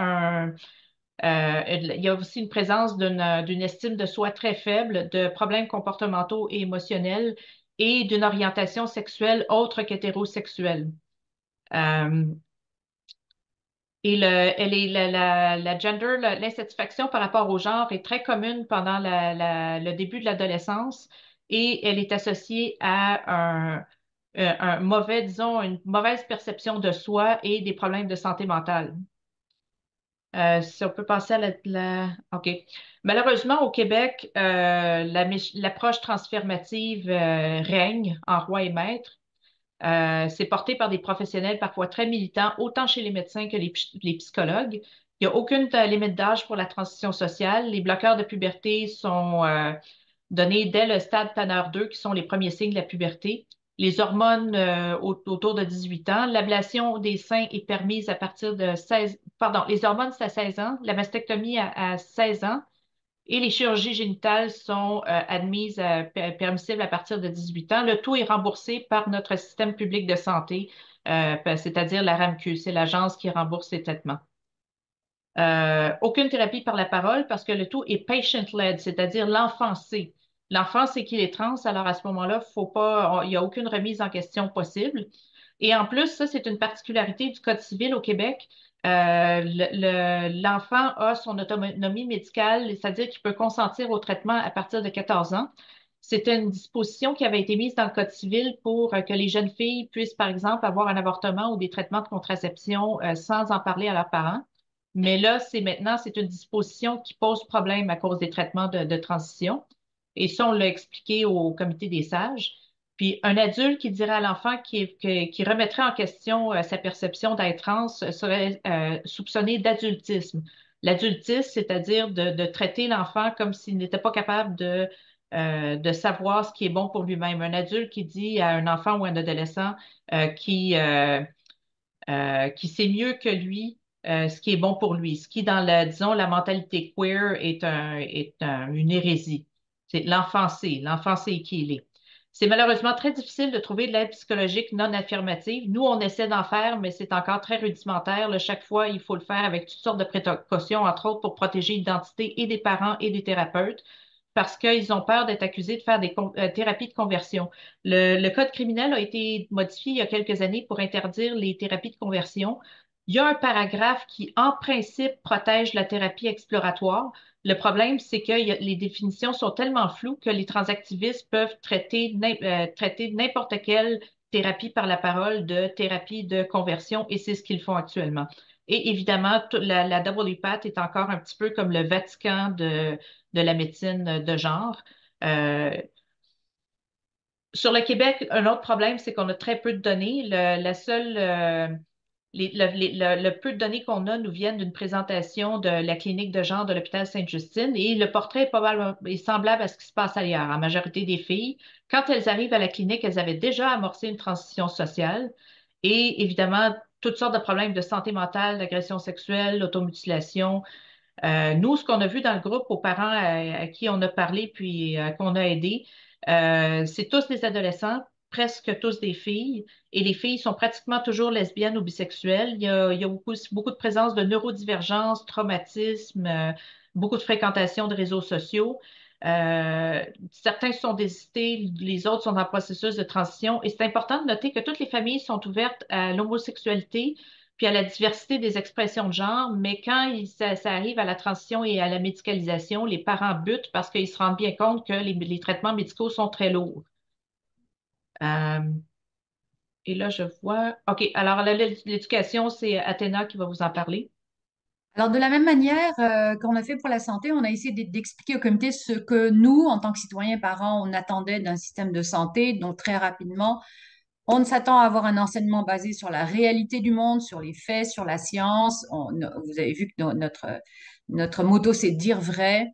Speaker 4: il y a aussi une présence d'une estime de soi très faible, de problèmes comportementaux et émotionnels et d'une orientation sexuelle autre qu'hétérosexuelle. Euh, et la gender, l'insatisfaction par rapport au genre est très commune pendant le début de l'adolescence et elle est associée à disons, une mauvaise perception de soi et des problèmes de santé mentale. Si on peut passer à OK. Malheureusement, au Québec, l'approche transformative règne en roi et maître. C'est porté par des professionnels parfois très militants, autant chez les médecins que les psychologues. Il n'y a aucune limite d'âge pour la transition sociale. Les bloqueurs de puberté sont donnés dès le stade Tanner 2, qui sont les premiers signes de la puberté. Les hormones autour de 18 ans. L'ablation des seins est permise à partir de 16. Pardon, les hormones, c'est à 16 ans. La mastectomie à 16 ans. Et les chirurgies génitales sont admises, permissibles à partir de 18 ans. Le tout est remboursé par notre système public de santé, c'est-à-dire la RAMQ, c'est l'agence qui rembourse ces traitements. Aucune thérapie par la parole parce que le tout est patient-led, c'est-à-dire l'enfant sait. L'enfant sait qu'il est trans, alors à ce moment-là, il n'y a aucune remise en question possible. Et en plus, ça, c'est une particularité du Code civil au Québec. L'enfant a son autonomie médicale, c'est-à-dire qu'il peut consentir au traitement à partir de 14 ans. C'était une disposition qui avait été mise dans le Code civil pour que les jeunes filles puissent, par exemple, avoir un avortement ou des traitements de contraception sans en parler à leurs parents. Mais là, c'est une disposition qui pose problème à cause des traitements de transition. Et ça, on l'a expliqué au comité des sages. Puis un adulte qui dirait à l'enfant qui remettrait en question sa perception d'être trans serait soupçonné d'adultisme. L'adultisme, c'est-à-dire de traiter l'enfant comme s'il n'était pas capable de savoir ce qui est bon pour lui-même. Un adulte qui dit à un enfant ou un adolescent euh, qui, euh, qui sait mieux que lui ce qui est bon pour lui, ce qui, disons, la mentalité queer une hérésie. C'est l'enfant sait qui il est. C'est malheureusement très difficile de trouver de l'aide psychologique non affirmative. Nous, on essaie d'en faire, mais c'est encore très rudimentaire. Là, chaque fois, il faut le faire avec toutes sortes de précautions, entre autres pour protéger l'identité et des parents et des thérapeutes. parce qu'ils ont peur d'être accusés de faire des thérapies de conversion. Le code criminel a été modifié il y a quelques années pour interdire les thérapies de conversion. Il y a un paragraphe qui, en principe, protège la thérapie exploratoire. Le problème, c'est que les définitions sont tellement floues que les transactivistes peuvent traiter n'importe quelle thérapie par la parole de thérapie de conversion, et c'est ce qu'ils font actuellement. Et évidemment, la WPATH est encore un petit peu comme le Vatican de la médecine de genre. Euh, sur le Québec, un autre problème, c'est qu'on a très peu de données. La seule, le peu de données qu'on a nous viennent d'une présentation de la clinique de genre de l'hôpital Sainte-Justine, et le portrait est semblable à ce qui se passe ailleurs. En majorité des filles, quand elles arrivent à la clinique, elles avaient déjà amorcé une transition sociale et évidemment toutes sortes de problèmes de santé mentale, d'agression sexuelle, d'automutilation. Nous, ce qu'on a vu dans le groupe aux parents à qui on a parlé puis qu'on a aidé, c'est tous des adolescents, presque tous des filles, et les filles sont pratiquement toujours lesbiennes ou bisexuelles. Il y a beaucoup de présence de neurodivergence, traumatisme, beaucoup de fréquentation de réseaux sociaux. Certains se sont désistés, les autres sont en processus de transition, et c'est important de noter que toutes les familles sont ouvertes à l'homosexualité puis à la diversité des expressions de genre, mais quand ça arrive à la transition et à la médicalisation, les parents butent parce qu'ils se rendent bien compte que les traitements médicaux sont très lourds. Euh, et là, je vois. OK, alors l'éducation, c'est Athéna qui va vous en parler.
Speaker 5: Alors, de la même manière qu'on a fait pour la santé, on a essayé d'expliquer au comité ce que nous, en tant que citoyens parents, on attendait d'un système de santé. Donc, très rapidement, on s'attend à avoir un enseignement basé sur la réalité du monde, sur les faits, sur la science. Vous avez vu que notre motto, c'est dire vrai.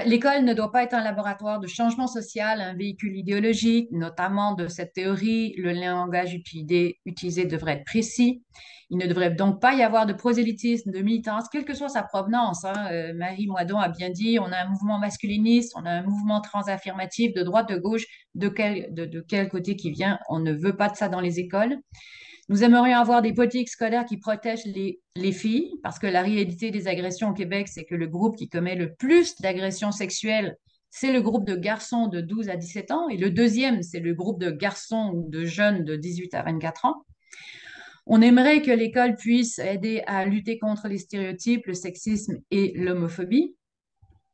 Speaker 5: L'école ne doit pas être un laboratoire de changement social, un véhicule idéologique, notamment de cette théorie. Le langage utilisé devrait être précis. Il ne devrait donc pas y avoir de prosélytisme, de militance, quelle que soit sa provenance, hein. Marie Moidon a bien dit, on a un mouvement masculiniste, on a un mouvement transaffirmatif de droite, de gauche, de quel côté qui vient. On ne veut pas de ça dans les écoles. Nous aimerions avoir des politiques scolaires qui protègent les filles, parce que la réalité des agressions au Québec, c'est que le groupe qui commet le plus d'agressions sexuelles, c'est le groupe de garçons de 12 à 17 ans, et le deuxième, c'est le groupe de garçons ou de jeunes de 18 à 24 ans. On aimerait que l'école puisse aider à lutter contre les stéréotypes, le sexisme et l'homophobie.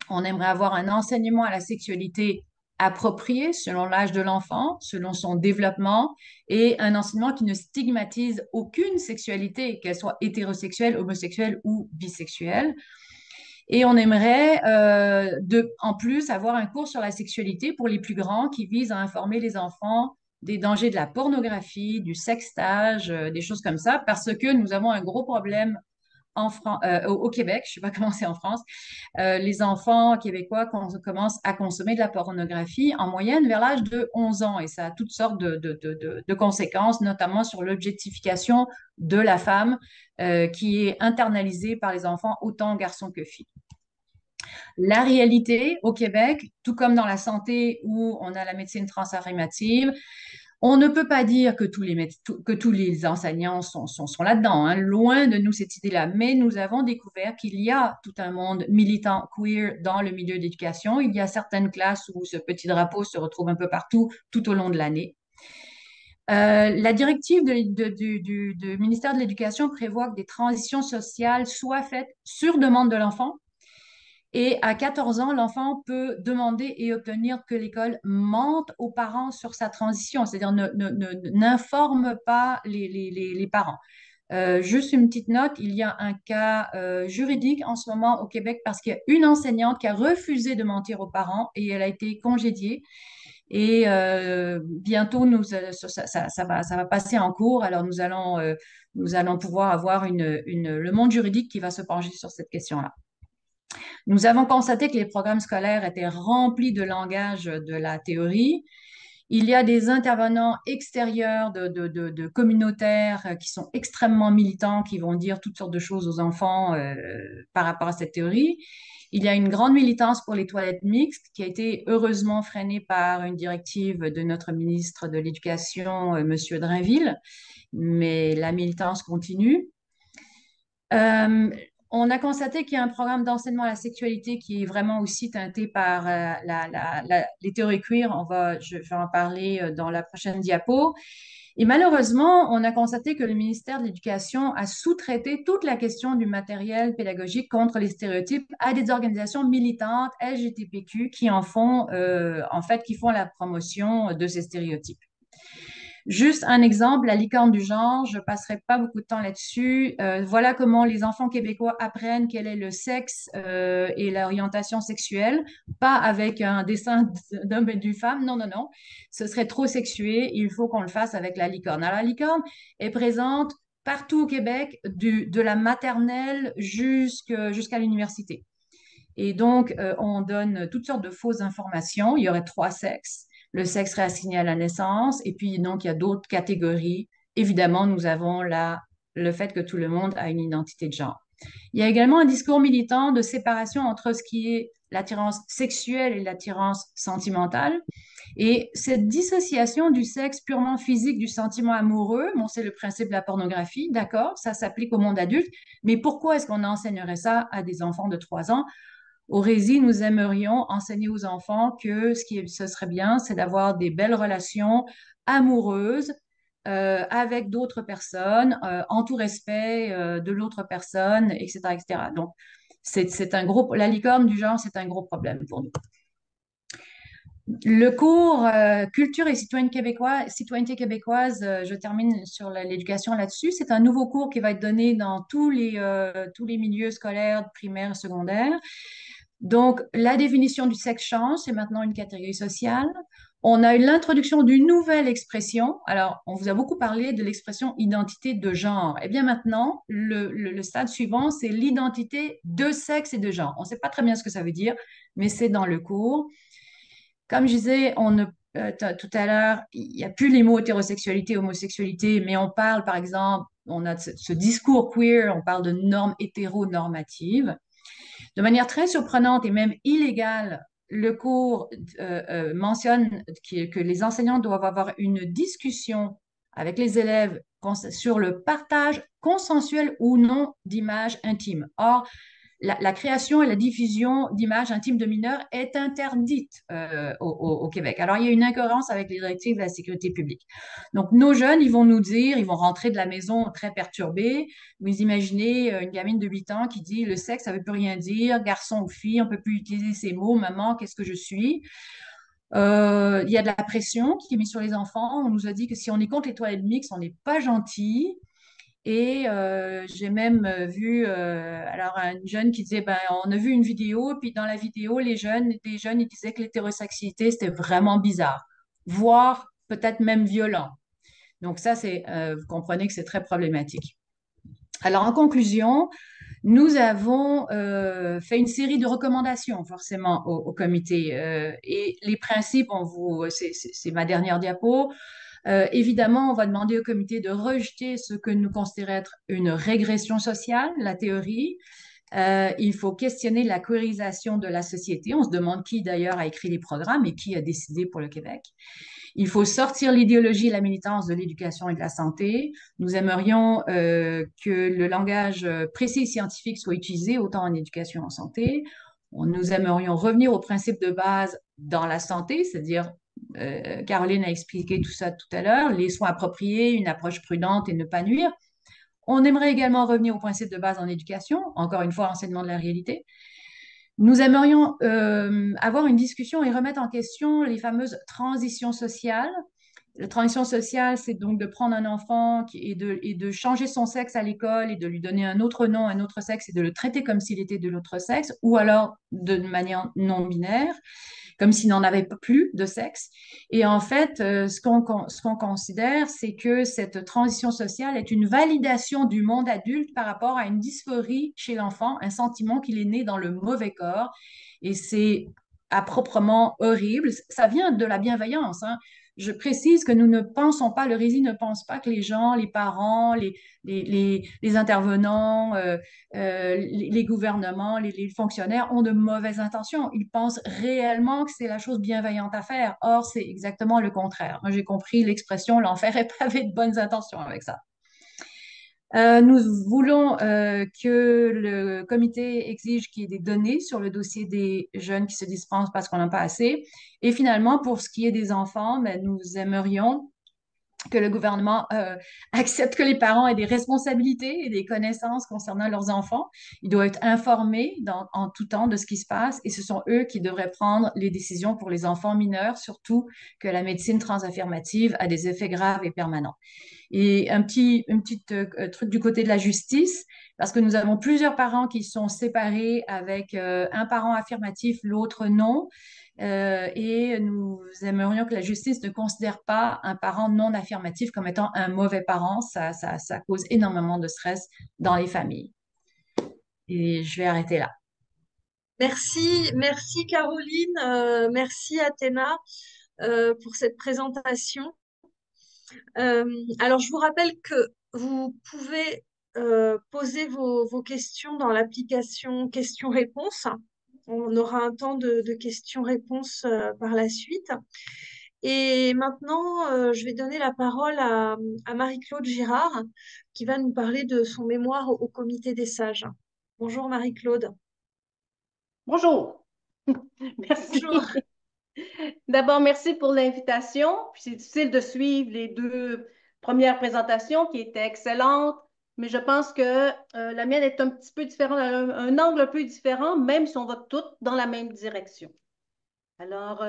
Speaker 5: On aimerait avoir un enseignement à la sexualité approprié selon l'âge de l'enfant, selon son développement, et un enseignement qui ne stigmatise aucune sexualité, qu'elle soit hétérosexuelle, homosexuelle ou bisexuelle. Et on aimerait, en plus, avoir un cours sur la sexualité pour les plus grands qui vise à informer les enfants des dangers de la pornographie, du sextage, des choses comme ça, parce que nous avons un gros problème au Québec, je ne sais pas comment c'est en France, les enfants québécois commencent à consommer de la pornographie en moyenne vers l'âge de 11 ans, et ça a toutes sortes de conséquences, notamment sur l'objectification de la femme qui est internalisée par les enfants, autant garçons que filles. La réalité au Québec, tout comme dans la santé où on a la médecine transaffirmative, on ne peut pas dire que tous les enseignants sont là-dedans, hein. Loin de nous cette idée-là. Mais nous avons découvert qu'il y a tout un monde militant queer dans le milieu d'éducation. Il y a certaines classes où ce petit drapeau se retrouve un peu partout tout au long de l'année. La directive du ministère de l'Éducation prévoit que des transitions sociales soient faites sur demande de l'enfant. Et à 14 ans, l'enfant peut demander et obtenir que l'école mente aux parents sur sa transition, c'est-à-dire n'informe pas les parents. Juste une petite note, il y a un cas juridique en ce moment au Québec parce qu'il y a une enseignante qui a refusé de mentir aux parents et elle a été congédiée. Et bientôt, ça va passer en cours. Alors, nous allons pouvoir avoir le monde juridique qui va se pencher sur cette question-là. Nous avons constaté que les programmes scolaires étaient remplis de langage de la théorie. Il y a des intervenants extérieurs de communautaires qui sont extrêmement militants, qui vont dire toutes sortes de choses aux enfants par rapport à cette théorie. Il y a une grande militance pour les toilettes mixtes qui a été heureusement freinée par une directive de notre ministre de l'Éducation, M. Drainville, mais la militance continue. On a constaté qu'il y a un programme d'enseignement à la sexualité qui est vraiment aussi teinté par les théories queer. Je vais en parler dans la prochaine diapo. Et malheureusement, on a constaté que le ministère de l'Éducation a sous-traité toute la question du matériel pédagogique contre les stéréotypes à des organisations militantes LGBTQ qui en fait, qui font la promotion de ces stéréotypes. Juste un exemple, la licorne du genre, je passerai pas beaucoup de temps là-dessus. Voilà comment les enfants québécois apprennent quel est le sexe et l'orientation sexuelle, pas avec un dessin d'homme et d'une femme, non, non, non. Ce serait trop sexué, il faut qu'on le fasse avec la licorne. Alors, la licorne est présente partout au Québec, de la maternelle jusqu'à l'université. Et donc, on donne toutes sortes de fausses informations. Il y aurait trois sexes. Le sexe serait assigné à la naissance. Et puis, donc, il y a d'autres catégories. Évidemment, nous avons le fait que tout le monde a une identité de genre. Il y a également un discours militant de séparation entre ce qui est l'attirance sexuelle et l'attirance sentimentale. Et cette dissociation du sexe purement physique du sentiment amoureux, bon, c'est le principe de la pornographie, d'accord, ça s'applique au monde adulte, mais pourquoi est-ce qu'on enseignerait ça à des enfants de 3 ans? Au Rési, nous aimerions enseigner aux enfants que ce serait bien, c'est d'avoir des belles relations amoureuses avec d'autres personnes, en tout respect de l'autre personne, etc., etc. Donc, la licorne du genre, c'est un gros problème pour nous. Le cours Culture et citoyenneté québécoise, je termine sur l'éducation là-dessus. C'est un nouveau cours qui va être donné dans tous les milieux scolaires, primaires et secondaires. Donc, la définition du sexe change, c'est maintenant une catégorie sociale. On a eu l'introduction d'une nouvelle expression. Alors, on vous a beaucoup parlé de l'expression identité de genre. Eh bien, maintenant, le stade suivant, c'est l'identité de sexe et de genre. On ne sait pas très bien ce que ça veut dire, mais c'est dans le cours. Comme je disais, tout à l'heure, il n'y a plus les mots hétérosexualité, homosexualité, mais on parle, par exemple, on a ce discours queer, on parle de normes hétéronormatives. De manière très surprenante et même illégale, le cours mentionne que les enseignants doivent avoir une discussion avec les élèves sur le partage consensuel ou non d'images intimes. Or, la création et la diffusion d'images intimes de mineurs est interdite au Québec. Alors, il y a une incohérence avec les directives de la sécurité publique. Donc, nos jeunes, ils vont nous dire, ils vont rentrer de la maison très perturbés. Vous imaginez une gamine de 8 ans qui dit, le sexe, ça ne veut plus rien dire, garçon ou fille, on ne peut plus utiliser ces mots, maman, qu'est-ce que je suis? Il y a de la pression qui est mise sur les enfants. On nous a dit que si on est contre les toilettes mixtes, on n'est pas gentil. Et j'ai même vu alors un jeune qui disait ben on a vu une vidéo puis dans la vidéo des jeunes ils disaient que l'hétérosexualité c'était vraiment bizarre, voire peut-être même violent. Donc ça c'est vous comprenez que c'est très problématique. Alors en conclusion, nous avons fait une série de recommandations forcément au comité et les principes c'est ma dernière diapo. Évidemment, on va demander au comité de rejeter ce que nous considérons être une régression sociale, la théorie. Il faut questionner la queerisation de la société. On se demande qui d'ailleurs a écrit les programmes et qui a décidé pour le Québec. Il faut sortir l'idéologie et la militance de l'éducation et de la santé. Nous aimerions que le langage précis et scientifique soit utilisé autant en éducation qu'en santé. Nous aimerions revenir aux principes de base dans la santé, c'est-à-dire Caroline a expliqué tout ça tout à l'heure, les soins appropriés, une approche prudente et ne pas nuire. On aimerait également revenir aux principes de base en éducation, encore une fois, enseignement de la réalité. Nous aimerions avoir une discussion et remettre en question les fameuses transitions sociales. La transition sociale, c'est donc de prendre un enfant et de changer son sexe à l'école et de lui donner un autre nom, un autre sexe et de le traiter comme s'il était de l'autre sexe ou alors de manière non binaire, comme s'il n'en avait plus de sexe. Et en fait, ce qu'on considère, c'est que cette transition sociale est une validation du monde adulte par rapport à une dysphorie chez l'enfant, un sentiment qu'il est né dans le mauvais corps. Et c'est à proprement horrible. Ça vient de la bienveillance, hein. Je précise que nous ne pensons pas, le Rési ne pense pas que les gens, les parents, les intervenants, les gouvernements, les fonctionnaires ont de mauvaises intentions. Ils pensent réellement que c'est la chose bienveillante à faire. Or, c'est exactement le contraire. Moi, j'ai compris l'expression l'enfer est pavé de bonnes intentions avec ça. Nous voulons que le comité exige qu'il y ait des données sur le dossier des jeunes qui se dispensent parce qu'on n'en a pas assez. Et finalement, pour ce qui est des enfants, ben, nous aimerions que le gouvernement accepte que les parents aient des responsabilités et des connaissances concernant leurs enfants. Ils doivent être informés en tout temps de ce qui se passe et ce sont eux qui devraient prendre les décisions pour les enfants mineurs, surtout que la médecine transaffirmative a des effets graves et permanents. Et un petit truc du côté de la justice, parce que nous avons plusieurs parents qui sont séparés avec un parent affirmatif, l'autre non. Et nous aimerions que la justice ne considère pas un parent non affirmatif comme étant un mauvais parent. Ça cause énormément de stress dans les familles. Et je vais arrêter là.
Speaker 1: Merci Caroline, merci Athéna pour cette présentation. Alors, je vous rappelle que vous pouvez poser vos questions dans l'application questions-réponses. On aura un temps de questions-réponses par la suite. Et maintenant, je vais donner la parole à Marie-Claude Girard, qui va nous parler de son mémoire au Comité des sages. Bonjour Marie-Claude.
Speaker 6: Bonjour. Merci.
Speaker 1: Bonjour.
Speaker 6: D'abord, merci pour l'invitation. Puis c'est difficile de suivre les deux premières présentations qui étaient excellentes, mais je pense que la mienne est un petit peu différente, un angle un peu différent, même si on va toutes dans la même direction. Alors,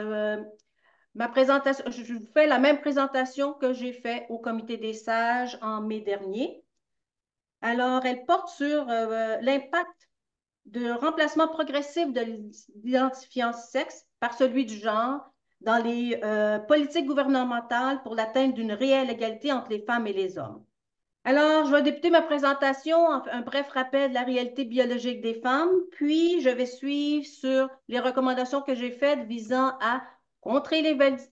Speaker 6: ma présentation, je vous fais la même présentation que j'ai faite au Comité des sages en mai dernier. Alors, elle porte sur l'impact de remplacement progressif de l'identifiant sexe par celui du genre dans les politiques gouvernementales pour l'atteinte d'une réelle égalité entre les femmes et les hommes. Alors, je vais débuter ma présentation en un bref rappel de la réalité biologique des femmes, puis je vais suivre sur les recommandations que j'ai faites visant à contrer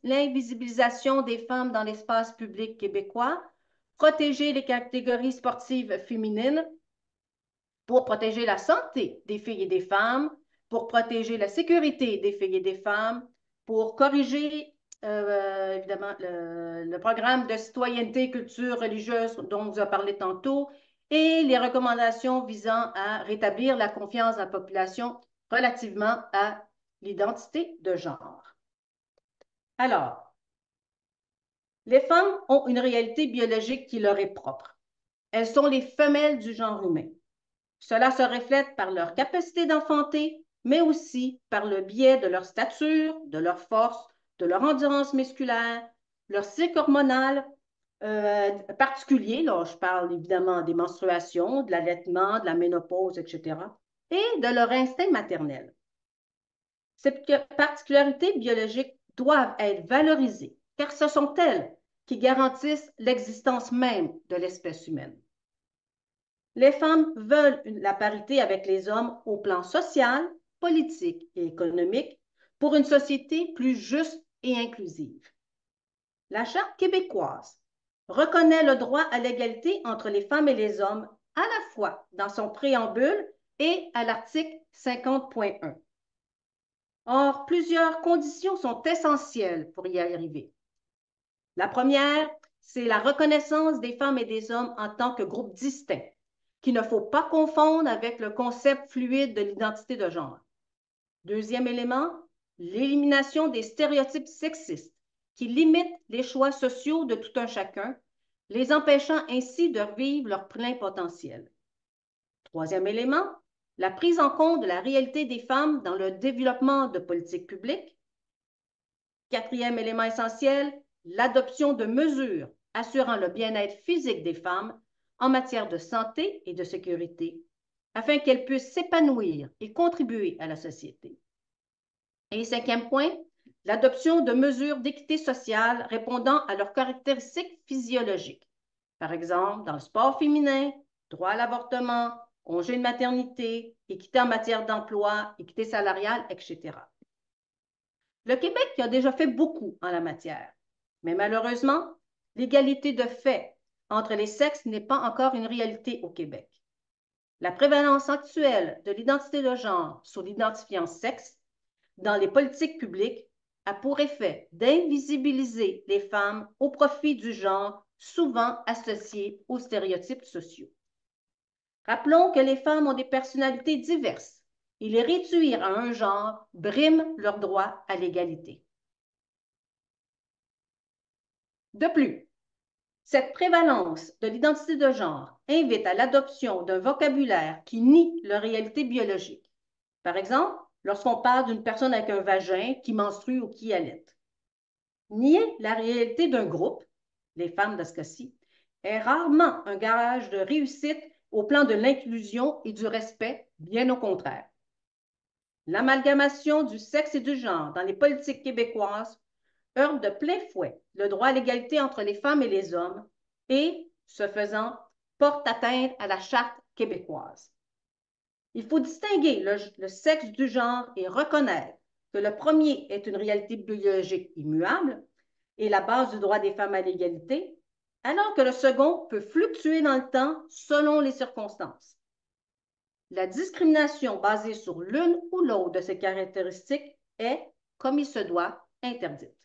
Speaker 6: l'invisibilisation des femmes dans l'espace public québécois, protéger les catégories sportives féminines, pour protéger la santé des filles et des femmes, pour protéger la sécurité des filles et des femmes, pour corriger évidemment le programme de citoyenneté et culture religieuse dont on vous a parlé tantôt et les recommandations visant à rétablir la confiance de la population relativement à l'identité de genre. Alors, les femmes ont une réalité biologique qui leur est propre. Elles sont les femelles du genre humain. Cela se reflète par leur capacité d'enfanter, mais aussi par le biais de leur stature, de leur force, de leur endurance musculaire, leur cycle hormonal particulier. Là, je parle évidemment des menstruations, de l'allaitement, de la ménopause, etc. Et de leur instinct maternel. Ces particularités biologiques doivent être valorisées, car ce sont elles qui garantissent l'existence même de l'espèce humaine. Les femmes veulent la parité avec les hommes au plan social, politique et économique pour une société plus juste et inclusive. La Charte québécoise reconnaît le droit à l'égalité entre les femmes et les hommes à la fois dans son préambule et à l'article 50.1. Or, plusieurs conditions sont essentielles pour y arriver. La première, c'est la reconnaissance des femmes et des hommes en tant que groupe distinct, qu'il ne faut pas confondre avec le concept fluide de l'identité de genre. Deuxième élément, l'élimination des stéréotypes sexistes qui limitent les choix sociaux de tout un chacun, les empêchant ainsi de vivre leur plein potentiel. Troisième élément, la prise en compte de la réalité des femmes dans le développement de politiques publiques. Quatrième élément essentiel, l'adoption de mesures assurant le bien-être physique des femmes en matière de santé et de sécurité, afin qu'elles puissent s'épanouir et contribuer à la société. Et cinquième point, l'adoption de mesures d'équité sociale répondant à leurs caractéristiques physiologiques. Par exemple, dans le sport féminin, droit à l'avortement, congé de maternité, équité en matière d'emploi, équité salariale, etc. Le Québec a déjà fait beaucoup en la matière, mais malheureusement, l'égalité de fait entre les sexes n'est pas encore une réalité au Québec. La prévalence actuelle de l'identité de genre sur l'identifiant sexe dans les politiques publiques a pour effet d'invisibiliser les femmes au profit du genre souvent associés aux stéréotypes sociaux. Rappelons que les femmes ont des personnalités diverses et les réduire à un genre brime leur droit à l'égalité. De plus, cette prévalence de l'identité de genre invite à l'adoption d'un vocabulaire qui nie leur réalité biologique. Par exemple, lorsqu'on parle d'une personne avec un vagin qui menstrue ou qui allaite. Nier la réalité d'un groupe, les femmes dans ce cas-ci, est rarement un gage de réussite au plan de l'inclusion et du respect, bien au contraire. L'amalgamation du sexe et du genre dans les politiques québécoises heurte de plein fouet le droit à l'égalité entre les femmes et les hommes et, ce faisant, porte atteinte à la Charte québécoise. Il faut distinguer le sexe du genre et reconnaître que le premier est une réalité biologique immuable et la base du droit des femmes à l'égalité, alors que le second peut fluctuer dans le temps selon les circonstances. La discrimination basée sur l'une ou l'autre de ces caractéristiques est, comme il se doit, interdite.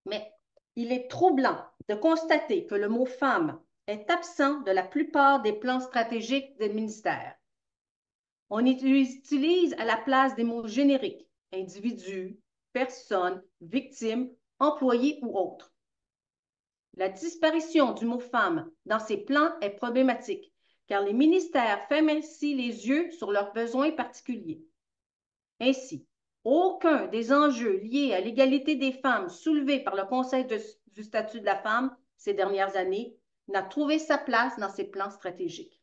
Speaker 6: Mais il est troublant de constater que le mot femme est absent de la plupart des plans stratégiques des ministères. On utilise à la place des mots génériques, individu, personne, victime, employé ou autre. La disparition du mot femme dans ces plans est problématique, car les ministères ferment ainsi les yeux sur leurs besoins particuliers. Ainsi, aucun des enjeux liés à l'égalité des femmes soulevés par le Conseil du statut de la femme ces dernières années n'a trouvé sa place dans ces plans stratégiques.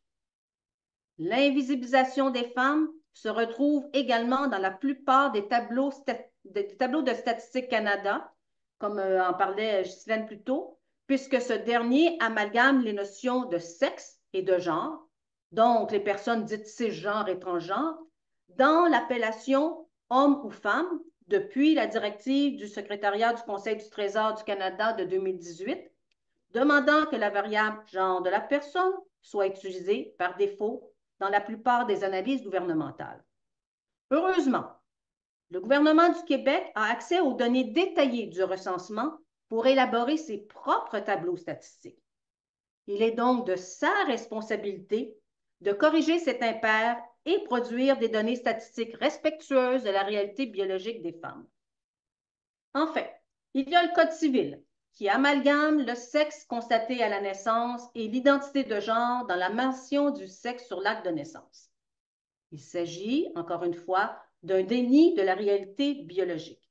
Speaker 6: L'invisibilisation des femmes se retrouve également dans la plupart des tableaux de Statistique Canada, comme en parlait Ghislaine plus tôt, puisque ce dernier amalgame les notions de sexe et de genre, donc les personnes dites cisgenres et transgenres, dans l'appellation homme ou femme depuis la directive du secrétariat du Conseil du Trésor du Canada de 2018, demandant que la variable genre de la personne soit utilisée par défaut dans la plupart des analyses gouvernementales. Heureusement, le gouvernement du Québec a accès aux données détaillées du recensement pour élaborer ses propres tableaux statistiques. Il est donc de sa responsabilité de corriger cet impair et produire des données statistiques respectueuses de la réalité biologique des femmes. Enfin, il y a le Code civil qui amalgame le sexe constaté à la naissance et l'identité de genre dans la mention du sexe sur l'acte de naissance. Il s'agit, encore une fois, d'un déni de la réalité biologique.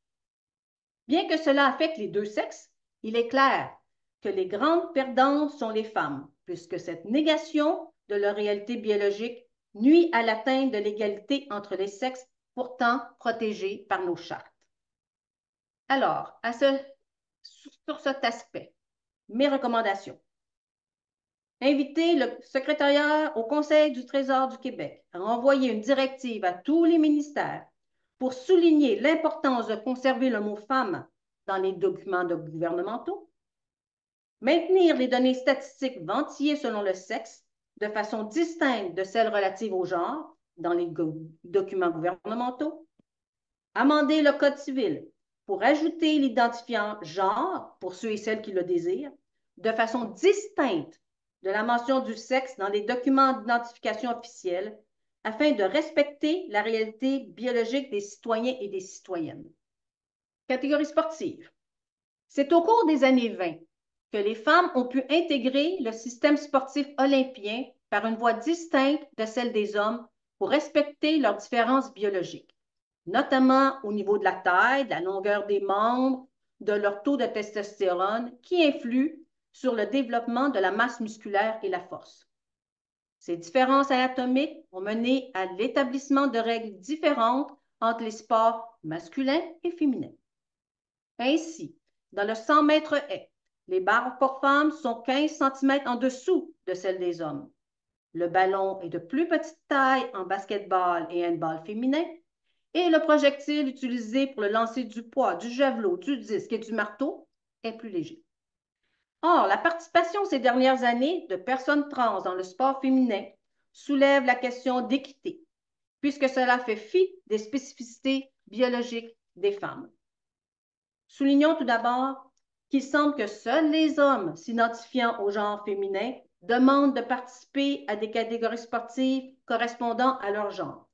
Speaker 6: Bien que cela affecte les deux sexes, il est clair que les grandes perdantes sont les femmes, puisque cette négation de leur réalité biologique nuit à l'atteinte de l'égalité entre les sexes, pourtant protégés par nos chartes. Alors, sur cet aspect, mes recommandations. Inviter le secrétariat au Conseil du Trésor du Québec à envoyer une directive à tous les ministères pour souligner l'importance de conserver le mot femme dans les documents gouvernementaux. Maintenir les données statistiques ventillées selon le sexe de façon distincte de celles relatives au genre dans les documents gouvernementaux. Amender le Code civil pour ajouter l'identifiant genre pour ceux et celles qui le désirent, de façon distincte de la mention du sexe dans les documents d'identification officiels, afin de respecter la réalité biologique des citoyens et des citoyennes. Catégorie sportive. C'est au cours des années 20 que les femmes ont pu intégrer le système sportif olympien par une voie distincte de celle des hommes pour respecter leurs différences biologiques, notamment au niveau de la taille, de la longueur des membres, de leur taux de testostérone, qui influent sur le développement de la masse musculaire et la force. Ces différences anatomiques ont mené à l'établissement de règles différentes entre les sports masculins et féminins. Ainsi, dans le 100 mètres haies, les barres pour femmes sont 15 cm en dessous de celles des hommes. Le ballon est de plus petite taille en basketball et handball féminin, et le projectile utilisé pour le lancer du poids, du javelot, du disque et du marteau est plus léger. Or, la participation ces dernières années de personnes trans dans le sport féminin soulève la question d'équité, puisque cela fait fi des spécificités biologiques des femmes. Soulignons tout d'abord qu'il semble que seuls les hommes s'identifiant au genre féminin demandent de participer à des catégories sportives correspondant à leur genre.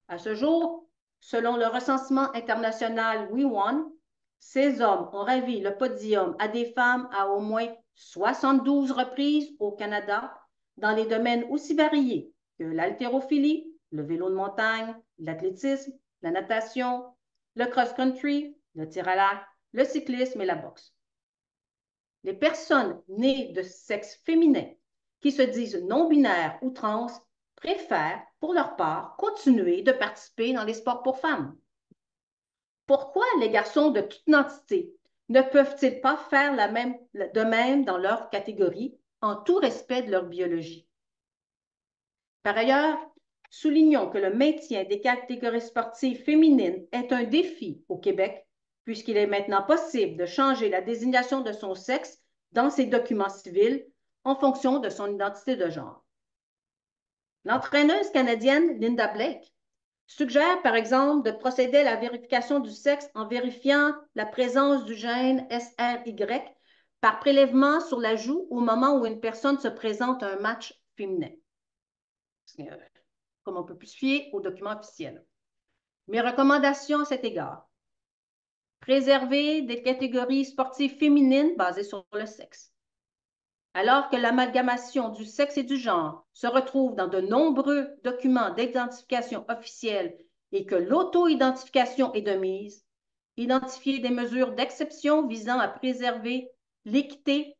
Speaker 6: À ce jour, selon le recensement international WeWon, ces hommes ont ravi le podium à des femmes à au moins 72 reprises au Canada dans les domaines aussi variés que l'haltérophilie, le vélo de montagne, l'athlétisme, la natation, le cross-country, le tir à l'arc, le cyclisme et la boxe. Les personnes nées de sexe féminin qui se disent non-binaires ou trans préfèrent, pour leur part, continuer de participer dans les sports pour femmes. Pourquoi les garçons de toute identité ne peuvent-ils pas faire de même dans leur catégorie en tout respect de leur biologie? Par ailleurs, soulignons que le maintien des catégories sportives féminines est un défi au Québec, puisqu'il est maintenant possible de changer la désignation de son sexe dans ses documents civils en fonction de son identité de genre. L'entraîneuse canadienne Linda Blake suggère, par exemple, de procéder à la vérification du sexe en vérifiant la présence du gène SRY par prélèvement sur la joue au moment où une personne se présente à un match féminin. Comme on peut plus se fier aux documents officiels. Mes recommandations à cet égard. Préserver des catégories sportives féminines basées sur le sexe. Alors que l'amalgamation du sexe et du genre se retrouve dans de nombreux documents d'identification officielle et que l'auto-identification est de mise, identifier des mesures d'exception visant à préserver l'équité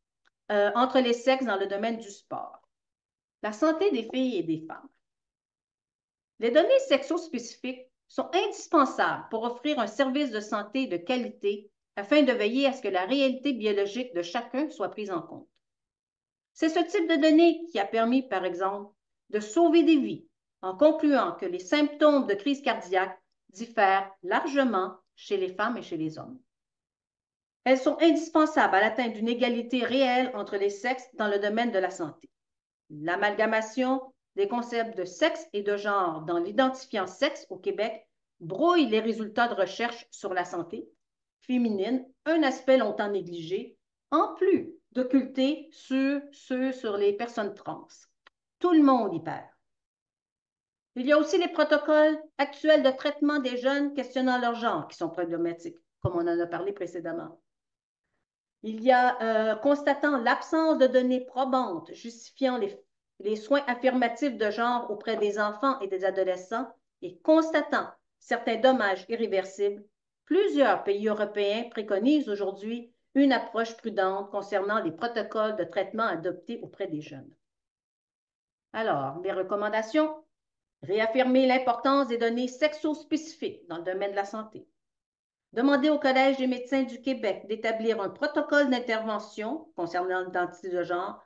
Speaker 6: entre les sexes dans le domaine du sport. La santé des filles et des femmes. Les données sexo-spécifiques sont indispensables pour offrir un service de santé de qualité afin de veiller à ce que la réalité biologique de chacun soit prise en compte. C'est ce type de données qui a permis, par exemple, de sauver des vies en concluant que les symptômes de crise cardiaque diffèrent largement chez les femmes et chez les hommes. Elles sont indispensables à l'atteinte d'une égalité réelle entre les sexes dans le domaine de la santé. L'amalgamation des concepts de sexe et de genre dans l'identifiant sexe au Québec brouille les résultats de recherche sur la santé féminine, un aspect longtemps négligé, en plus d'occulter ceux sur les personnes trans. Tout le monde y perd. Il y a aussi les protocoles actuels de traitement des jeunes questionnant leur genre qui sont problématiques, comme on en a parlé précédemment. Il y a, constatant l'absence de données probantes justifiant les soins affirmatifs de genre auprès des enfants et des adolescents et constatant certains dommages irréversibles, plusieurs pays européens préconisent aujourd'hui une approche prudente concernant les protocoles de traitement adoptés auprès des jeunes. Alors, mes recommandations, réaffirmer l'importance des données sexo-spécifiques dans le domaine de la santé. Demander au Collège des médecins du Québec d'établir un protocole d'intervention concernant l'identité de genre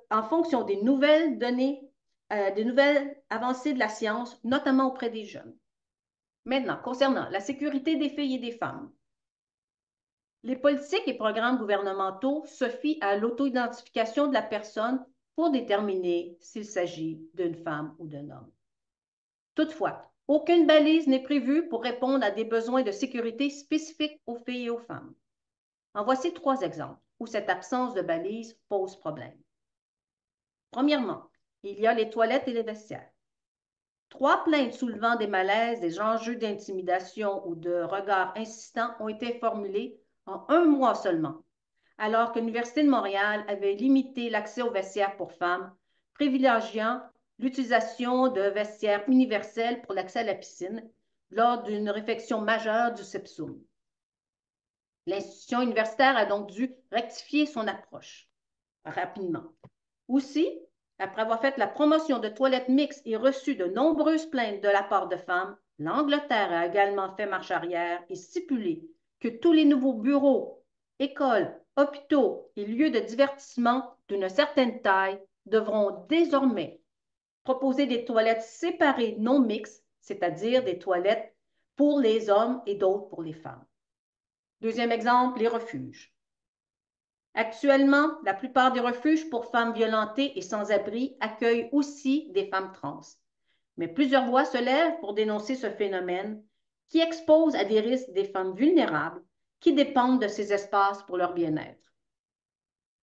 Speaker 6: en fonction des nouvelles données, des nouvelles avancées de la science, notamment auprès des jeunes. Maintenant, concernant la sécurité des filles et des femmes. Les politiques et programmes gouvernementaux se fient à l'auto-identification de la personne pour déterminer s'il s'agit d'une femme ou d'un homme. Toutefois, aucune balise n'est prévue pour répondre à des besoins de sécurité spécifiques aux filles et aux femmes. En voici 3 exemples où cette absence de balise pose problème. Premièrement, il y a les toilettes et les vestiaires. 3 plaintes soulevant des malaises, des enjeux d'intimidation ou de regards insistants ont été formulées en 1 mois seulement, alors que l'Université de Montréal avait limité l'accès aux vestiaires pour femmes, privilégiant l'utilisation de vestiaires universels pour l'accès à la piscine lors d'une réfection majeure du SEPSUM. L'institution universitaire a donc dû rectifier son approche rapidement. Aussi, après avoir fait la promotion de toilettes mixtes et reçu de nombreuses plaintes de la part de femmes, l'Angleterre a également fait marche arrière et stipulé que tous les nouveaux bureaux, écoles, hôpitaux et lieux de divertissement d'une certaine taille devront désormais proposer des toilettes séparées non mixtes, c'est-à-dire des toilettes pour les hommes et d'autres pour les femmes. Deuxième exemple, les refuges. Actuellement, la plupart des refuges pour femmes violentées et sans-abri accueillent aussi des femmes trans. Mais plusieurs voix se lèvent pour dénoncer ce phénomène qui expose à des risques des femmes vulnérables qui dépendent de ces espaces pour leur bien-être.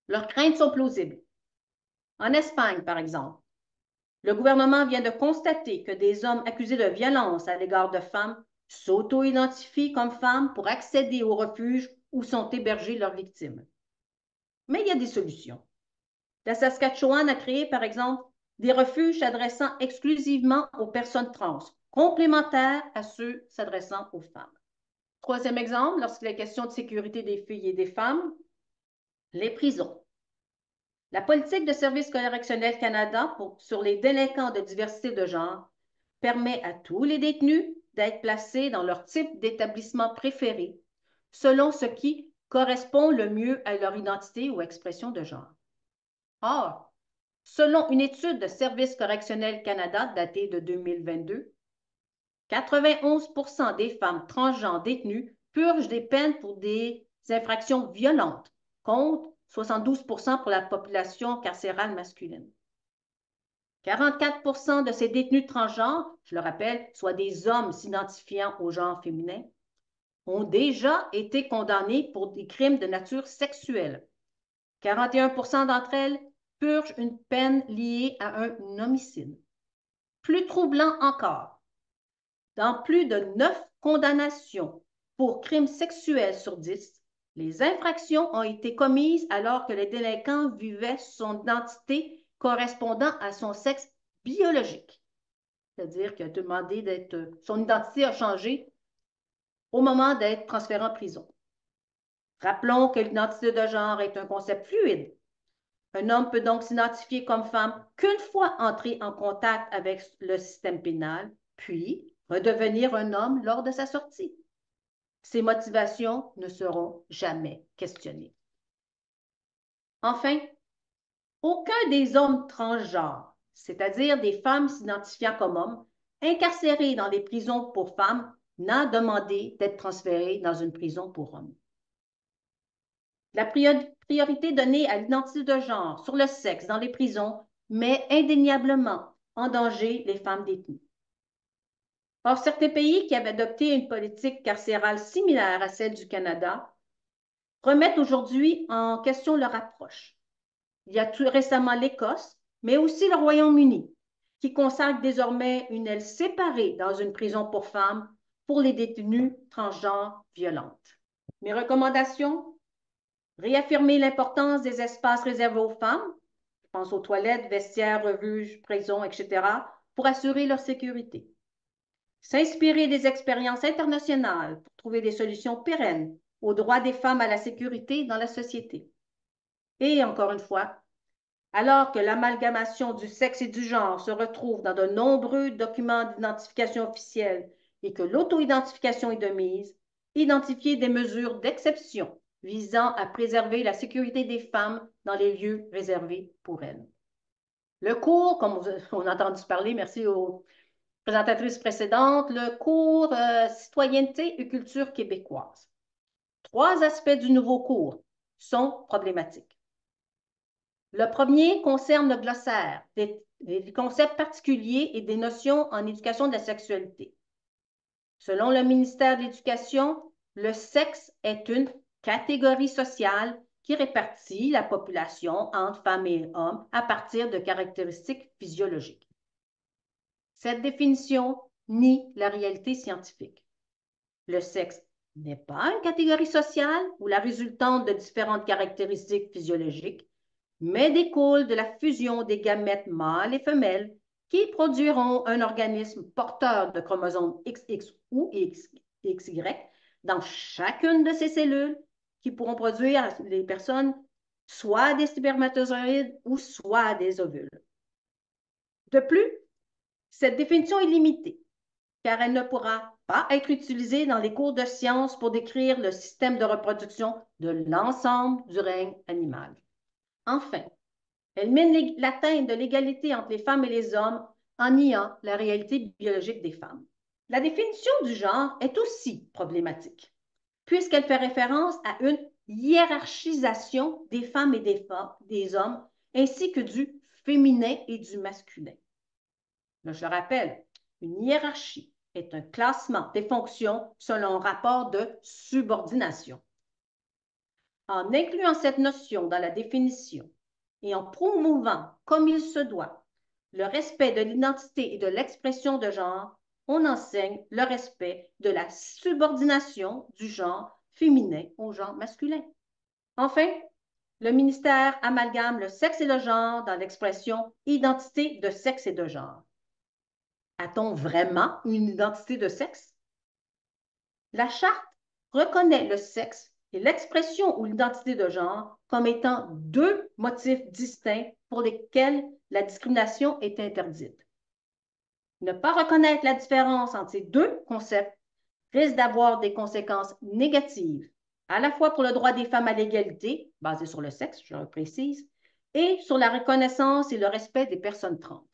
Speaker 6: Leurs craintes sont plausibles. En Espagne, par exemple, le gouvernement vient de constater que des hommes accusés de violence à l'égard de femmes s'auto-identifient comme femmes pour accéder au refuge où sont hébergées leurs victimes. Mais il y a des solutions. La Saskatchewan a créé, par exemple, des refuges s'adressant exclusivement aux personnes trans, complémentaires à ceux s'adressant aux femmes. Troisième exemple, lorsqu'il est question de sécurité des filles et des femmes, les prisons. La politique de Service correctionnel Canada sur les délinquants de diversité de genre permet à tous les détenus d'être placés dans leur type d'établissement préféré, selon ce qui correspond le mieux à leur identité ou expression de genre. Or, selon une étude de Service correctionnel Canada datée de 2022, 91% des femmes transgenres détenues purgent des peines pour des infractions violentes, contre 72% pour la population carcérale masculine. 44% de ces détenus transgenres, je le rappelle, soit des hommes s'identifiant au genre féminin, ont déjà été condamnés pour des crimes de nature sexuelle. 41% d'entre elles purgent une peine liée à un homicide. Plus troublant encore, dans plus de 9 condamnations pour crimes sexuels sur 10, les infractions ont été commises alors que le délinquant vivait son identité correspondant à son sexe biologique. C'est-à-dire qu'il a demandé d'être... Son identité a changé au moment d'être transféré en prison. Rappelons que l'identité de genre est un concept fluide. Un homme peut donc s'identifier comme femme qu'une fois entré en contact avec le système pénal, puis redevenir un homme lors de sa sortie. Ses motivations ne seront jamais questionnées. Enfin, aucun des hommes transgenres, c'est-à-dire des femmes s'identifiant comme hommes, incarcérés dans les prisons pour femmes, n'a demandé d'être transféré dans une prison pour hommes. La priorité donnée à l'identité de genre sur le sexe dans les prisons met indéniablement en danger les femmes détenues. Or, certains pays qui avaient adopté une politique carcérale similaire à celle du Canada remettent aujourd'hui en question leur approche. Il y a tout récemment l'Écosse, mais aussi le Royaume-Uni, qui consacre désormais une aile séparée dans une prison pour femmes pour les détenues transgenres violentes. Mes recommandations: réaffirmer l'importance des espaces réservés aux femmes, je pense aux toilettes, vestiaires, refuges, prisons, etc., pour assurer leur sécurité. S'inspirer des expériences internationales pour trouver des solutions pérennes aux droits des femmes à la sécurité dans la société. Et encore une fois, alors que l'amalgamation du sexe et du genre se retrouve dans de nombreux documents d'identification officielle et que l'auto-identification est de mise, identifier des mesures d'exception visant à préserver la sécurité des femmes dans les lieux réservés pour elles. Le cours, comme on a entendu parler, merci aux présentatrices précédentes, le cours Citoyenneté et culture québécoise. 3 aspects du nouveau cours sont problématiques. Le premier concerne le glossaire, des concepts particuliers et des notions en éducation de la sexualité. Selon le ministère de l'Éducation, le sexe est une catégorie sociale qui répartit la population entre femmes et hommes à partir de caractéristiques physiologiques. Cette définition nie la réalité scientifique. Le sexe n'est pas une catégorie sociale ou la résultante de différentes caractéristiques physiologiques, mais découle de la fusion des gamètes mâles et femelles qui produiront un organisme porteur de chromosomes XX ou XY dans chacune de ces cellules qui pourront produire les personnes soit des spermatozoïdes ou soit des ovules. De plus, cette définition est limitée, car elle ne pourra pas être utilisée dans les cours de sciences pour décrire le système de reproduction de l'ensemble du règne animal. Enfin, elle mine l'atteinte de l'égalité entre les femmes et les hommes en niant la réalité biologique des femmes. La définition du genre est aussi problématique, puisqu'elle fait référence à une hiérarchisation des femmes et des hommes, ainsi que du féminin et du masculin. Là, je rappelle, une hiérarchie est un classement des fonctions selon un rapport de subordination. En incluant cette notion dans la définition et en promouvant, comme il se doit, le respect de l'identité et de l'expression de genre, on enseigne le respect de la subordination du genre féminin au genre masculin. Enfin, le ministère amalgame le sexe et le genre dans l'expression identité de sexe et de genre. A-t-on vraiment une identité de sexe? La Charte reconnaît le sexe et l'expression ou l'identité de genre comme étant deux motifs distincts pour lesquels la discrimination est interdite. Ne pas reconnaître la différence entre ces deux concepts risque d'avoir des conséquences négatives, à la fois pour le droit des femmes à l'égalité, basé sur le sexe, je le précise, et sur la reconnaissance et le respect des personnes trans.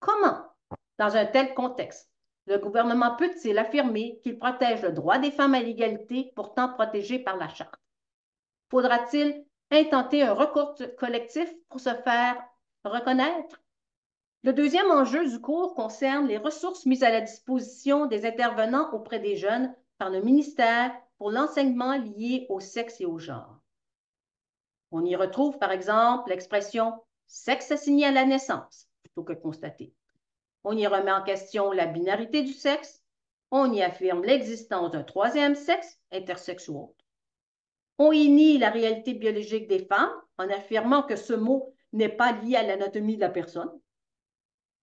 Speaker 6: Comment, dans un tel contexte, le gouvernement peut-il affirmer qu'il protège le droit des femmes à l'égalité, pourtant protégé par la Charte? Faudra-t-il intenter un recours collectif pour se faire reconnaître? Le deuxième enjeu du cours concerne les ressources mises à la disposition des intervenants auprès des jeunes par le ministère pour l'enseignement lié au sexe et au genre. On y retrouve, par exemple, l'expression « sexe assigné à la naissance » plutôt que constaté. On y remet en question la binarité du sexe. On y affirme l'existence d'un troisième sexe, intersexe ou autre. On y nie la réalité biologique des femmes en affirmant que ce mot n'est pas lié à l'anatomie de la personne.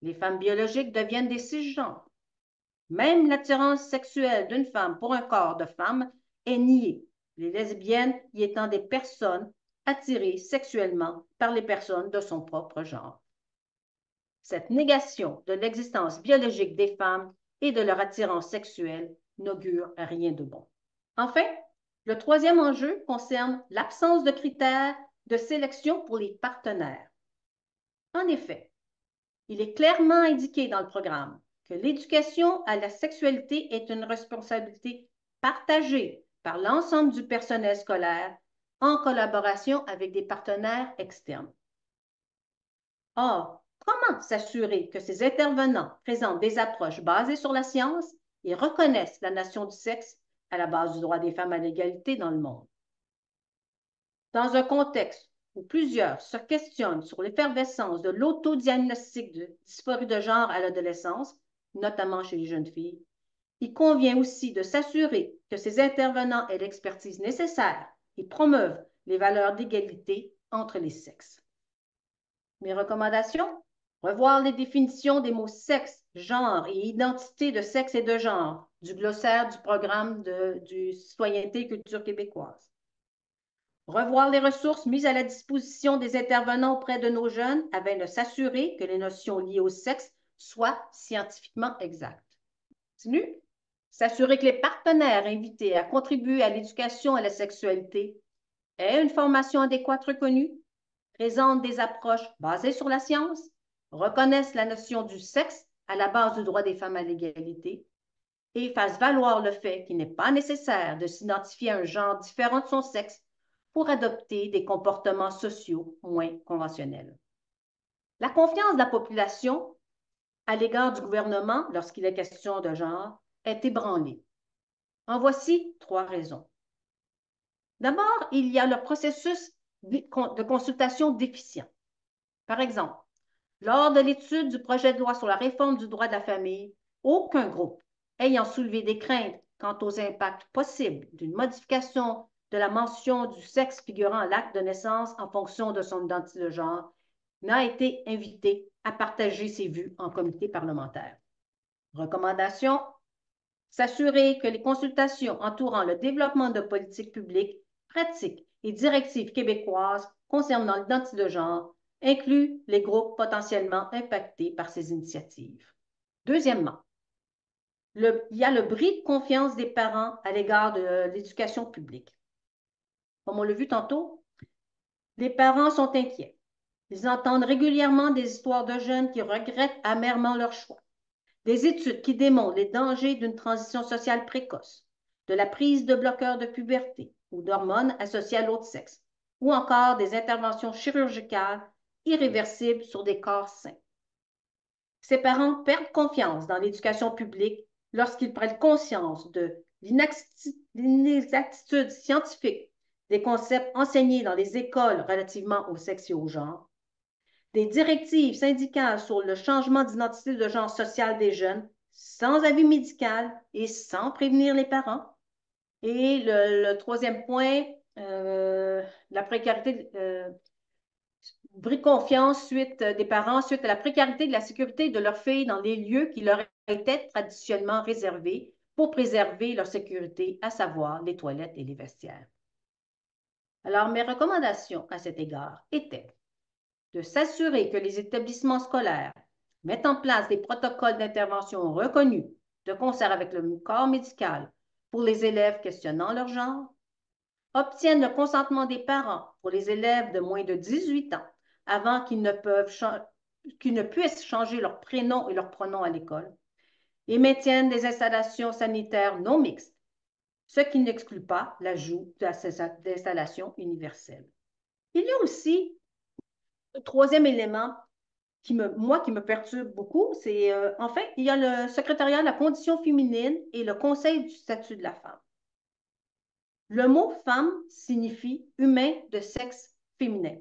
Speaker 6: Les femmes biologiques deviennent des cisgenres. Même l'attirance sexuelle d'une femme pour un corps de femme est niée, les lesbiennes y étant des personnes attirées sexuellement par les personnes de son propre genre. Cette négation de l'existence biologique des femmes et de leur attirance sexuelle n'augure rien de bon. Enfin, le troisième enjeu concerne l'absence de critères de sélection pour les partenaires. En effet, il est clairement indiqué dans le programme que l'éducation à la sexualité est une responsabilité partagée par l'ensemble du personnel scolaire en collaboration avec des partenaires externes. Or, comment s'assurer que ces intervenants présentent des approches basées sur la science et reconnaissent la notion du sexe à la base du droit des femmes à l'égalité dans le monde? Dans un contexte où plusieurs se questionnent sur l'effervescence de l'autodiagnostic de dysphorie de genre à l'adolescence, notamment chez les jeunes filles, il convient aussi de s'assurer que ces intervenants aient l'expertise nécessaire et promeuvent les valeurs d'égalité entre les sexes. Mes recommandations? Revoir les définitions des mots sexe, genre et identité de sexe et de genre du glossaire du programme du Citoyenneté et Culture québécoise. Revoir les ressources mises à la disposition des intervenants auprès de nos jeunes afin de s'assurer que les notions liées au sexe soient scientifiquement exactes. Continue. S'assurer que les partenaires invités à contribuer à l'éducation à la sexualité aient une formation adéquate reconnue, présentent des approches basées sur la science, reconnaissent la notion du sexe à la base du droit des femmes à l'égalité et fassent valoir le fait qu'il n'est pas nécessaire de s'identifier à un genre différent de son sexe pour adopter des comportements sociaux moins conventionnels. La confiance de la population à l'égard du gouvernement lorsqu'il est question de genre est ébranlée. En voici 3 raisons. D'abord, il y a le processus de consultation déficient. Par exemple, lors de l'étude du projet de loi sur la réforme du droit de la famille, aucun groupe ayant soulevé des craintes quant aux impacts possibles d'une modification de la mention du sexe figurant à l'acte de naissance en fonction de son identité de genre n'a été invité à partager ses vues en comité parlementaire. Recommandation: s'assurer que les consultations entourant le développement de politiques publiques, pratiques et directives québécoises concernant l'identité de genre incluent les groupes potentiellement impactés par ces initiatives. Deuxièmement, il y a le bris de confiance des parents à l'égard de l'éducation publique. Comme on l'a vu tantôt, les parents sont inquiets. Ils entendent régulièrement des histoires de jeunes qui regrettent amèrement leur choix, des études qui démontrent les dangers d'une transition sociale précoce, de la prise de bloqueurs de puberté ou d'hormones associées à l'autre sexe, ou encore des interventions chirurgicales irréversibles sur des corps sains. Ces parents perdent confiance dans l'éducation publique lorsqu'ils prennent conscience de l'inexactitude scientifique des concepts enseignés dans les écoles relativement au sexe et au genre, des directives syndicales sur le changement d'identité de genre social des jeunes sans avis médical et sans prévenir les parents. Et le troisième point, la précarité, bris de confiance des parents suite à la précarité de la sécurité de leurs filles dans les lieux qui leur étaient traditionnellement réservés pour préserver leur sécurité, à savoir les toilettes et les vestiaires. Alors, mes recommandations à cet égard étaient de s'assurer que les établissements scolaires mettent en place des protocoles d'intervention reconnus de concert avec le corps médical pour les élèves questionnant leur genre, obtiennent le consentement des parents pour les élèves de moins de 18 ans avant qu'ils ne puissent changer leur prénom et leur pronom à l'école, et maintiennent des installations sanitaires non mixtes, ce qui n'exclut pas l'ajout d'installations universelles. Il y a aussi un troisième élément qui me perturbe beaucoup, c'est en fait, il y a le secrétariat de la condition féminine et le conseil du statut de la femme. Le mot femme signifie humain de sexe féminin.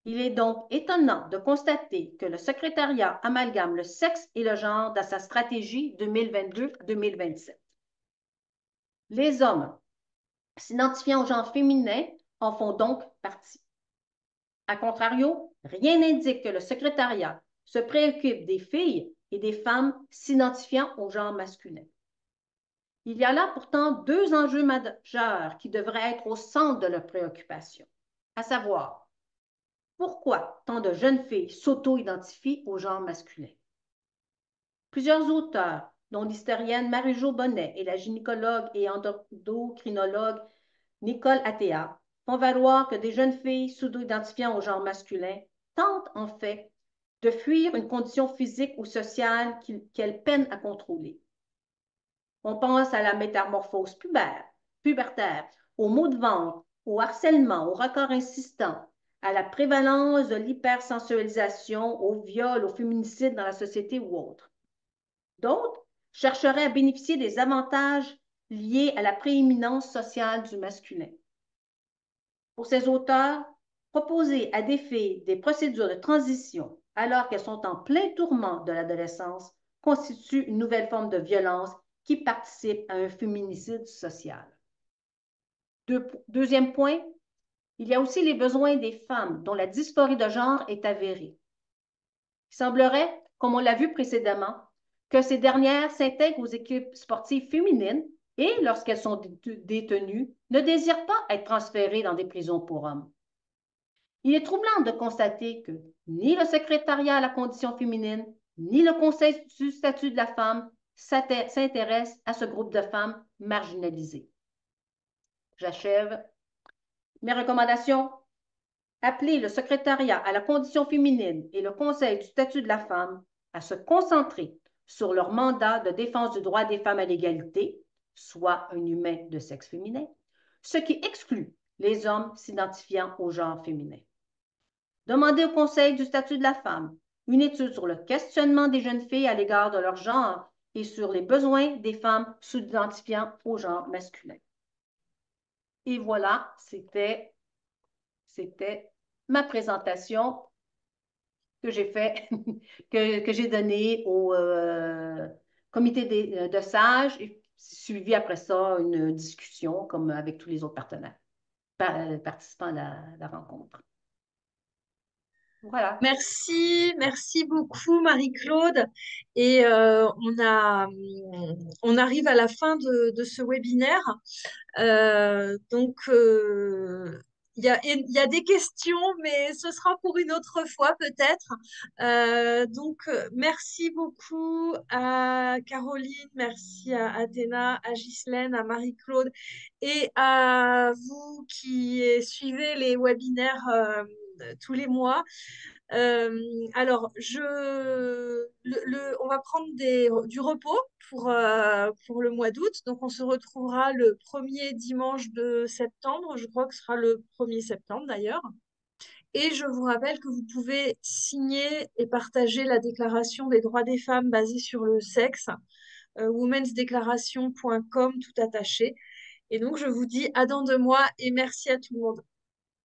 Speaker 6: Il est donc étonnant de constater que le secrétariat amalgame le sexe et le genre dans sa stratégie 2022-2027. Les hommes s'identifiant au genre féminin en font donc partie. A contrario, rien n'indique que le secrétariat se préoccupe des filles et des femmes s'identifiant au genre masculin. Il y a là pourtant deux enjeux majeurs qui devraient être au centre de leurs préoccupations, à savoir, pourquoi tant de jeunes filles s'auto-identifient au genre masculin? Plusieurs auteurs, dont l'hystérienne Marie-Jo Bonnet et la gynécologue et endocrinologue Nicole Attea, font valoir que des jeunes filles s'auto-identifiant au genre masculin tentent en fait de fuir une condition physique ou sociale qu'elles peinent à contrôler. On pense à la métamorphose pubertaire, aux maux de ventre, au harcèlement, au record insistant, à la prévalence de l'hypersensualisation, au viol, au féminicide dans la société ou autre. D'autres chercheraient à bénéficier des avantages liés à la prééminence sociale du masculin. Pour ces auteurs, proposer à des filles des procédures de transition alors qu'elles sont en plein tourment de l'adolescence constitue une nouvelle forme de violence qui participe à un féminicide social. Deuxième point, il y a aussi les besoins des femmes dont la dysphorie de genre est avérée. Il semblerait, comme on l'a vu précédemment, que ces dernières s'intègrent aux équipes sportives féminines et, lorsqu'elles sont détenues, ne désirent pas être transférées dans des prisons pour hommes. Il est troublant de constater que ni le secrétariat à la condition féminine, ni le conseil du statut de la femme s'intéressent à ce groupe de femmes marginalisées. J'achève. Mes recommandations. Appeler le secrétariat à la condition féminine et le conseil du statut de la femme à se concentrer sur leur mandat de défense du droit des femmes à l'égalité, soit un humain de sexe féminin, ce qui exclut les hommes s'identifiant au genre féminin. Demander au conseil du statut de la femme une étude sur le questionnement des jeunes filles à l'égard de leur genre et sur les besoins des femmes s'identifiant au genre masculin. Et voilà, c'était ma présentation que j'ai fait, que j'ai donnée au comité de sages et suivi après ça une discussion comme avec tous les autres partenaires, participants à la rencontre. Voilà.
Speaker 1: Merci beaucoup Marie-Claude. Et on arrive à la fin de ce webinaire. Donc, il y a des questions, mais ce sera pour une autre fois peut-être. Merci beaucoup à Caroline, merci à Athéna, à Ghislaine, à Marie-Claude et à vous qui suivez les webinaires tous les mois. Alors, on va prendre du repos pour le mois d'août. Donc, on se retrouvera le premier dimanche de septembre. Je crois que ce sera le 1er septembre d'ailleurs. Et je vous rappelle que vous pouvez signer et partager la Déclaration des droits des femmes basée sur le sexe, womensdeclaration.com tout attaché. Et donc, je vous dis à dans 2 mois et merci à tout le monde.